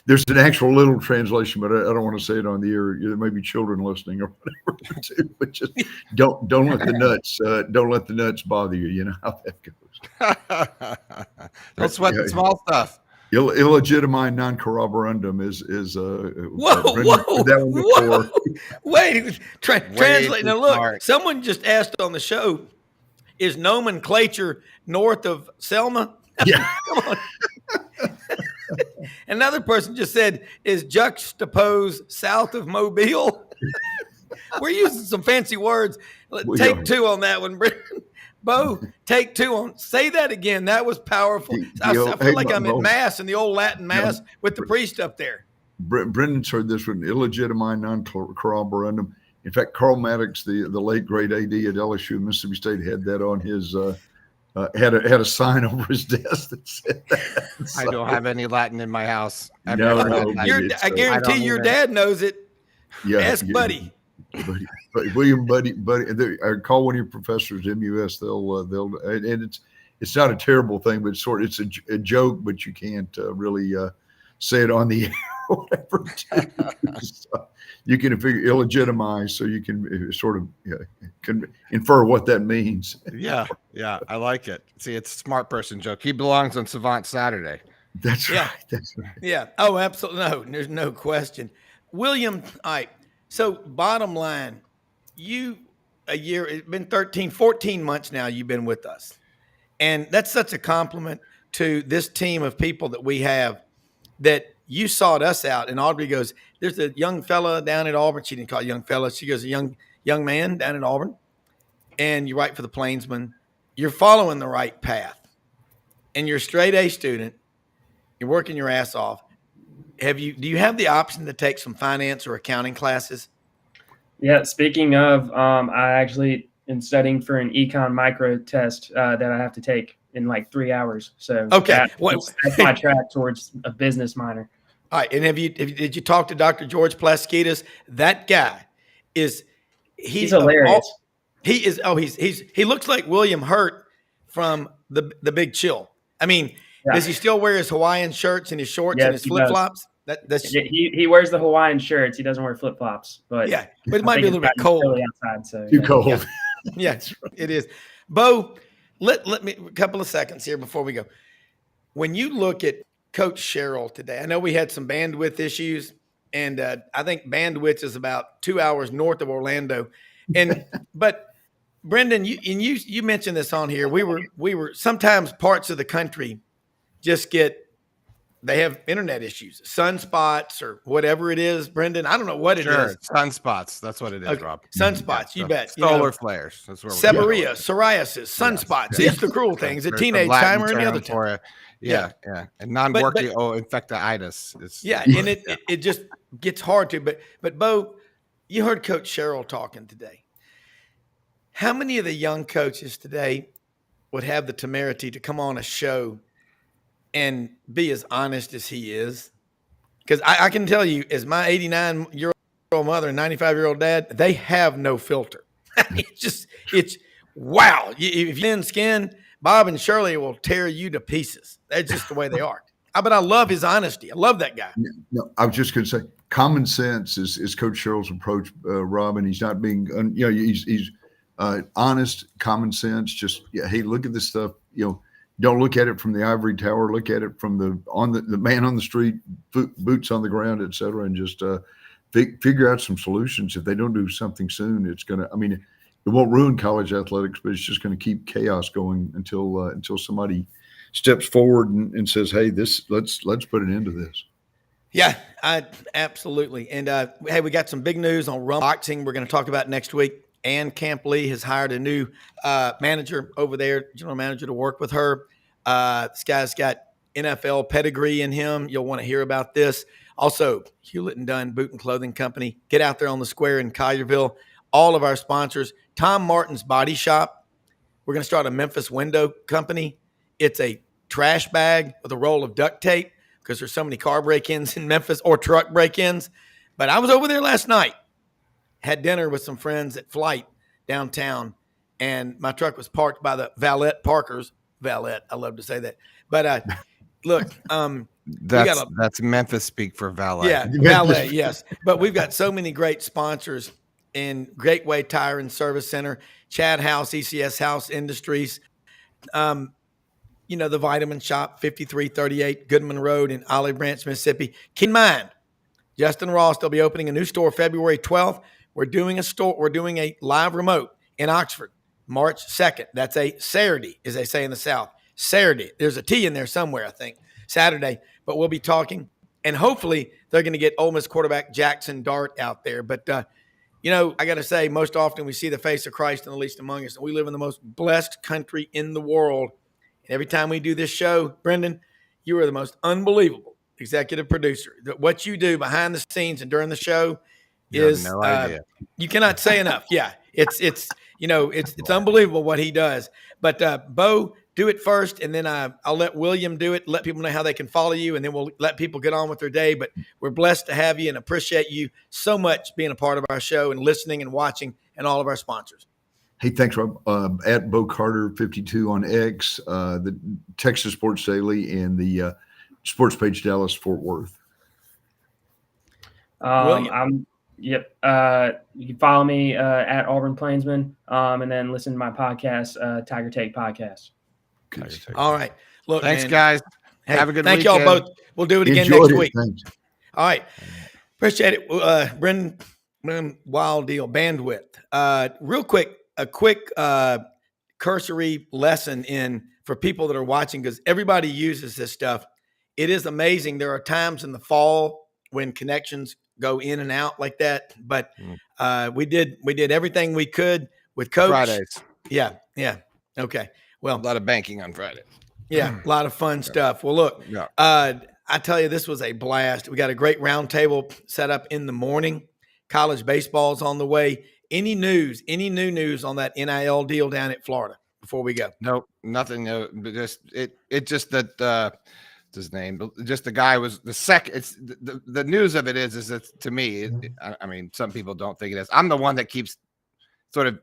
[SPEAKER 5] there's an actual little translation, but I don't want to say it on the air. There may be children listening or whatever too, but just don't let the nuts bother you. You know how that goes.
[SPEAKER 4] Don't sweat the small stuff.
[SPEAKER 5] Illegitimate non corroborandum is
[SPEAKER 1] Whoa,
[SPEAKER 5] Brenden put that one before.
[SPEAKER 1] Wait, translate.
[SPEAKER 4] too
[SPEAKER 1] Now look,
[SPEAKER 4] smart.
[SPEAKER 1] someone just asked on the show, is nomenclature north of Selma?
[SPEAKER 5] Yeah.
[SPEAKER 1] Come on. Another person just said, is juxtapose south of Mobile? We're using some fancy words. Take two on that one, Brenden. Bo, take two on. Say that again. That was powerful. I feel like I'm at Mass in the old Latin Mass with the priest up there.
[SPEAKER 5] Brendan's heard this one, illegitimate non-corroborandum. In fact, Carl Maddox, the late great AD at LSU, Mississippi State, had that on his had a sign over his desk that said that.
[SPEAKER 4] I don't have any Latin in my house.
[SPEAKER 5] I
[SPEAKER 1] guarantee your dad knows it.
[SPEAKER 5] Yeah,
[SPEAKER 1] Ask Buddy.
[SPEAKER 5] William Buddy. I call one of your professors MUS. They'll and it's not a terrible thing, but it's a joke, but you can't really say it on the air or whatever. So you can figure illegitimize, so you can sort of can infer what that means.
[SPEAKER 4] Yeah, I like it. See, it's a smart person joke. He belongs on Savant Saturday.
[SPEAKER 5] That's right. That's right.
[SPEAKER 1] Yeah. Oh, absolutely. No, there's no question. William, all right. So bottom line, it's been 13, 14 months now you've been with us. And that's such a compliment to this team of people that we have, that you sought us out. And Audrey goes, there's a young fella down at Auburn. She didn't call it young fella. She goes, a young man down at Auburn. And you write for the Plainsman. You're following the right path. And you're a straight A student. You're working your ass off. Do you have the option to take some finance or accounting classes?
[SPEAKER 7] Yeah. Speaking of, I actually am studying for an econ micro test that I have to take in like 3 hours. So
[SPEAKER 1] okay,
[SPEAKER 7] that's my track towards a business minor.
[SPEAKER 1] All right. And did you talk to Dr. George Plaskidas? That guy he's
[SPEAKER 7] hilarious.
[SPEAKER 1] He looks like William Hurt from the Big Chill. I mean, does he still wear his Hawaiian shirts and his shorts and his flip flops?
[SPEAKER 7] He wears the Hawaiian shirts. He doesn't wear flip flops, but
[SPEAKER 1] it might be a little bit cold
[SPEAKER 7] outside. So
[SPEAKER 5] too cold.
[SPEAKER 1] Yeah, it is. Bo, let me a couple of seconds here before we go. When you look at Coach Sherill today, I know we had some bandwidth issues, and I think bandwidth is about 2 hours north of Orlando. But Brenden, you mentioned this on here. We were sometimes parts of the country they have internet issues, sunspots or whatever it is. Brenden, I don't know what it is.
[SPEAKER 4] Sunspots. That's what it is, okay. Rob.
[SPEAKER 1] Sunspots, you bet.
[SPEAKER 4] Solar flares. That's where
[SPEAKER 1] seborrhea, psoariasis, sunspots. These are the cruel things. A teenage time or any other time.
[SPEAKER 4] Yeah. And non-working infectiitis.
[SPEAKER 1] And it just gets hard to. But Bo, you heard Coach Sherill talking today. How many of the young coaches today would have the temerity to come on a show and be as honest as he is? Because I can tell you, as my 89-year-old mother and 95-year-old dad, they have no filter. It's wow. If you're thin skin, Bob and Shirley will tear you to pieces. That's just the way they are. But I love his honesty. I love that guy.
[SPEAKER 5] No, I was just going to say, common sense is Coach Sherrill's approach, Rob, and he's not being, he's honest, common sense. Just hey, look at this stuff. Don't look at it from the ivory tower. Look at it from the man on the street, boots on the ground, et cetera, and just figure out some solutions. If they don't do something soon, it's going to. I mean, it won't ruin college athletics, but it's just going to keep chaos going until somebody steps forward and says, "Hey, let's put an end to this."
[SPEAKER 1] Yeah, absolutely. And hey, we got some big news on boxing. We're going to talk about next week. Ann Camp Lee has hired a new manager over there, general manager, to work with her. This guy's got NFL pedigree in him. You'll want to hear about this. Also, Hewlett & Dunn Boot and Clothing Company. Get out there on the square in Collierville. All of our sponsors. Tom Martin's Body Shop. We're going to start a Memphis window company. It's a trash bag with a roll of duct tape because there's so many car break-ins in Memphis or truck break-ins. But I was over there last night. Had dinner with some friends at Flight downtown, and my truck was parked by the valet parkers. Valet, I love to say that. But look,
[SPEAKER 4] that's Memphis speak for valet.
[SPEAKER 1] Yeah, valet, yes. But we've got so many great sponsors in Gateway Tire and Service Center, Chad House, ECS House Industries. the Vitamin Shop, 5338 Goodman Road in Olive Branch, Mississippi. Keep in mind, Justin Ross, they'll be opening a new store February 12th. We're doing a live remote in Oxford, March 2nd. That's a Saturday, as they say in the South. Saturday. There's a T in there somewhere, I think. Saturday. But we'll be talking, and hopefully they're going to get Ole Miss quarterback Jackson Dart out there. But, I got to say, most often we see the face of Christ in the least among us, and we live in the most blessed country in the world. And every time we do this show, Brenden, you are the most unbelievable executive producer. What you do behind the scenes and during the show is
[SPEAKER 4] no idea.
[SPEAKER 1] You cannot say enough. Yeah, it's unbelievable what he does. But Bo, do it first, and then I'll let William do it. Let people know how they can follow you, and then we'll let people get on with their day. But we're blessed to have you and appreciate you so much being a part of our show and listening and watching, and all of our sponsors.
[SPEAKER 5] Hey, thanks, Rob. At Bo Carter 52 on X, the Texas Sports Daily, and the Sports Page Dallas Fort Worth.
[SPEAKER 7] Yep. You can follow me at Auburn Plainsman, and then listen to my podcast, Tiger Take Podcast.
[SPEAKER 1] All right. Look,
[SPEAKER 4] thanks,
[SPEAKER 1] man.
[SPEAKER 4] guys.
[SPEAKER 1] Hey,
[SPEAKER 4] have a good
[SPEAKER 1] thank
[SPEAKER 4] weekend.
[SPEAKER 1] y'all both. We'll do it again
[SPEAKER 5] Enjoyed
[SPEAKER 1] next
[SPEAKER 5] it.
[SPEAKER 1] week.
[SPEAKER 5] Thanks.
[SPEAKER 1] All right. Appreciate it. Brenden, wild deal. Bandwidth. Real quick, a quick cursory lesson for people that are watching, because everybody uses this stuff. It is amazing. There are times in the fall when connections go in and out like that, but we did everything we could with Coach.
[SPEAKER 4] Fridays.
[SPEAKER 1] Yeah. Okay. Well,
[SPEAKER 4] A lot of banking on Friday.
[SPEAKER 1] yeah, a lot of fun stuff. Well, look,
[SPEAKER 4] Yeah.
[SPEAKER 1] I tell you, this was a blast. We got a great roundtable set up in the morning. College baseball's on the way. Any new news on that NIL deal down at Florida before we go?
[SPEAKER 4] Nope, nothing. No, just that his name. Just the guy was the second. It's the news of it is that to me. I mean, some people don't think it is. I'm the one that keeps sort of,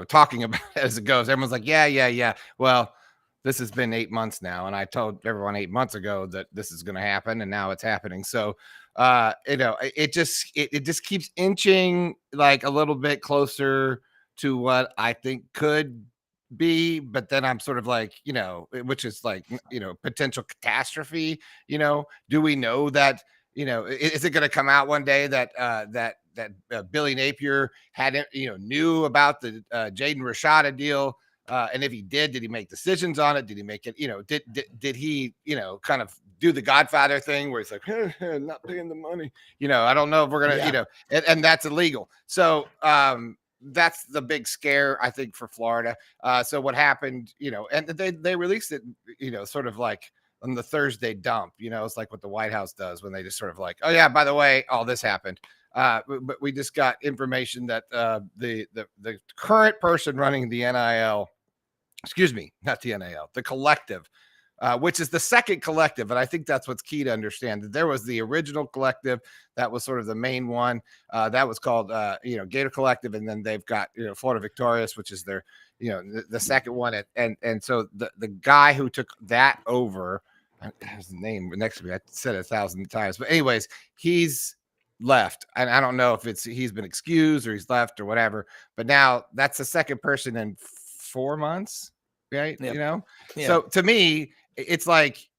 [SPEAKER 4] talking about it as it goes. Everyone's like, yeah. Well, this has been 8 months now, and I told everyone 8 months ago that this is going to happen, and now it's happening. So, it just keeps inching like a little bit closer to what I think could be, but then I'm sort of like, which is like, potential catastrophe. Do we know that, is it going to come out one day that Billy Napier had, knew about the Jaden Rashada deal? And if he did he make decisions on it? Did he make it, did he, kind of do the Godfather thing where he's like, not paying the money, I don't know if we're going to, and that's illegal. So, that's the big scare, I think, for Florida. So what happened, and they released it, sort of like on the Thursday dump, it's like what the White House does when they just sort of like, oh yeah, by the way, all this happened. But we just got information that the current person running the NIL, not the NIL, the collective, which is the second collective. And I think that's what's key to understand, that there was the original collective that was sort of the main one that was called, Gator Collective. And then they've got, Florida Victorious, which is their, the second one. And so the guy who took that over, his name next to me, I said it 1,000 times, but anyways, he's left. And I don't know if he's been excused or he's left or whatever, but now that's the second person in 4 months, right?
[SPEAKER 1] Yep.
[SPEAKER 4] So to me, it's like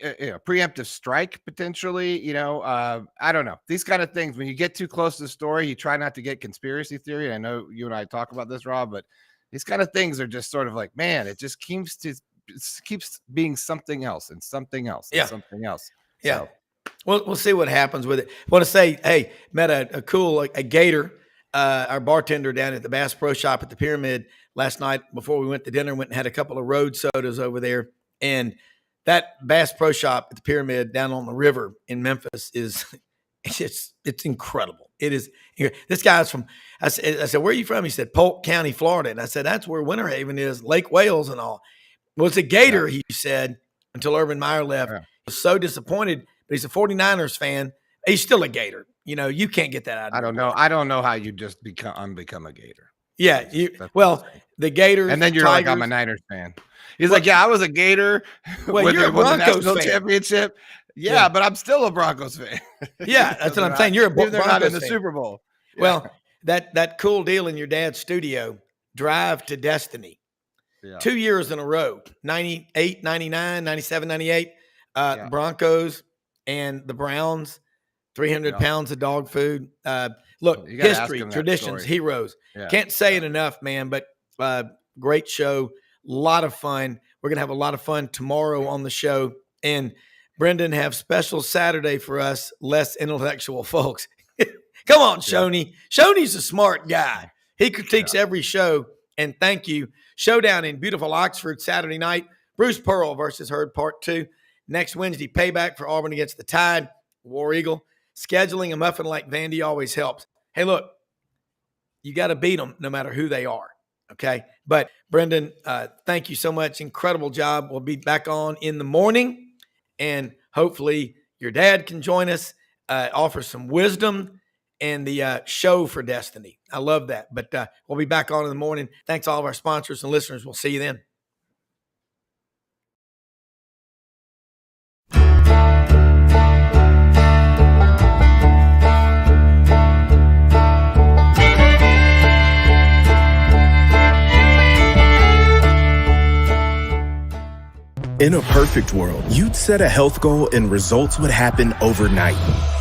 [SPEAKER 4] preemptive strike potentially. I don't know, these kind of things, when you get too close to the story, you try not to get conspiracy theory. I know you and I talk about this, Rob, but these kind of things are just sort of like, man, it just keeps being something else and something else and something else.
[SPEAKER 1] Yeah.
[SPEAKER 4] So,
[SPEAKER 1] We'll see what happens with it. I want to say, hey, met a cool a Gator, our bartender down at the Bass Pro Shop at the Pyramid last night before we went to dinner. Went and had a couple of road sodas over there, and that Bass Pro Shop at the Pyramid down on the river in Memphis is it's incredible. It is. This guy's from. I said, where are you from? He said, Polk County, Florida, and I said, that's where Winter Haven is, Lake Wales and all. Well, it's a Gator, he said, until Urban Meyer left.
[SPEAKER 4] Yeah.
[SPEAKER 1] He was so disappointed. But he's a 49ers fan. He's still a Gator. You can't get that out of him.
[SPEAKER 4] I don't know how you just become a Gator.
[SPEAKER 1] Yeah. The Gators.
[SPEAKER 4] And then you're
[SPEAKER 1] Tigers,
[SPEAKER 4] like, I'm a Niners fan. He's like, yeah, I was a Gator.
[SPEAKER 1] Well,
[SPEAKER 4] when
[SPEAKER 1] you're
[SPEAKER 4] they
[SPEAKER 1] a
[SPEAKER 4] won the
[SPEAKER 1] Broncos
[SPEAKER 4] national
[SPEAKER 1] fan.
[SPEAKER 4] championship. Yeah, but I'm still a Broncos fan.
[SPEAKER 1] Yeah, that's what I'm saying. You're a
[SPEAKER 4] They're not
[SPEAKER 1] Broncos
[SPEAKER 4] in the
[SPEAKER 1] fan.
[SPEAKER 4] Super Bowl. Yeah.
[SPEAKER 1] Well, that cool deal in your dad's studio, Drive to Destiny.
[SPEAKER 4] Yeah.
[SPEAKER 1] 2 years in a row, 98, 99, 97, 98,
[SPEAKER 4] Yeah.
[SPEAKER 1] Broncos and the Browns, 300
[SPEAKER 4] Yeah.
[SPEAKER 1] pounds of dog food. Look,
[SPEAKER 4] You gotta ask
[SPEAKER 1] history,
[SPEAKER 4] him that
[SPEAKER 1] traditions,
[SPEAKER 4] story.
[SPEAKER 1] heroes.
[SPEAKER 4] Yeah.
[SPEAKER 1] Can't say it enough, man, but great show. A lot of fun. We're going to have a lot of fun tomorrow on the show. And Brenden have special Saturday for us, less intellectual folks. Come on, Shoney. Shoney's a smart guy. He critiques every show. And thank you. Showdown in beautiful Oxford Saturday night. Bruce Pearl versus Herd Part 2. Next Wednesday, payback for Auburn against the Tide. War Eagle. Scheduling a muffin like Vandy always helps. Hey, look, you got to beat them no matter who they are. Okay. But Brenden, thank you so much. Incredible job. We'll be back on in the morning, and hopefully your dad can join us, offer some wisdom and the show for destiny. I love that. But we'll be back on in the morning. Thanks to all of our sponsors and listeners. We'll see you then.
[SPEAKER 8] In a perfect world, you'd set a health goal and results would happen overnight.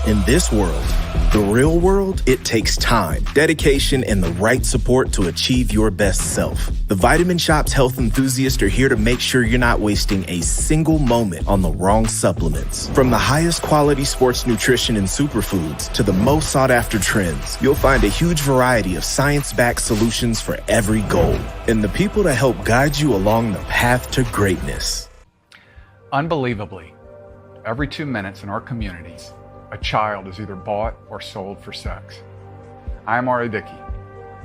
[SPEAKER 8] In this world, the real world, it takes time, dedication, and the right support to achieve your best self. The Vitamin Shop's health enthusiasts are here to make sure you're not wasting a single moment on the wrong supplements. From the highest quality sports nutrition and superfoods to the most sought after trends, you'll find a huge variety of science-backed solutions for every goal. And the people to help guide you along the path to greatness.
[SPEAKER 9] Unbelievably, every 2 minutes in our communities, a child is either bought or sold for sex. I am Ari Dickey,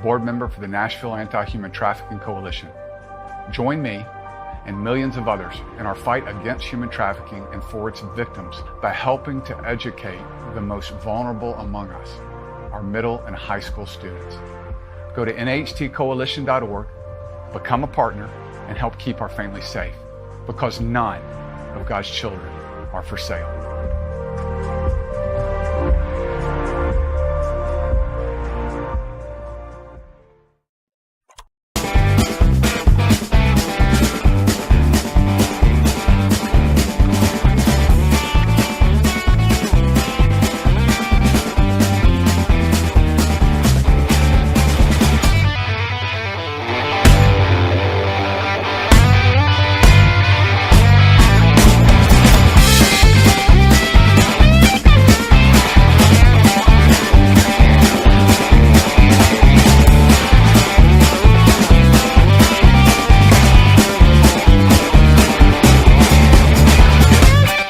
[SPEAKER 9] board member for the Nashville Anti-Human Trafficking Coalition. Join me and millions of others in our fight against human trafficking and for its victims by helping to educate the most vulnerable among us, our middle and high school students. Go to nhtcoalition.org, become a partner, and help keep our families safe, because none of God's children are for sale.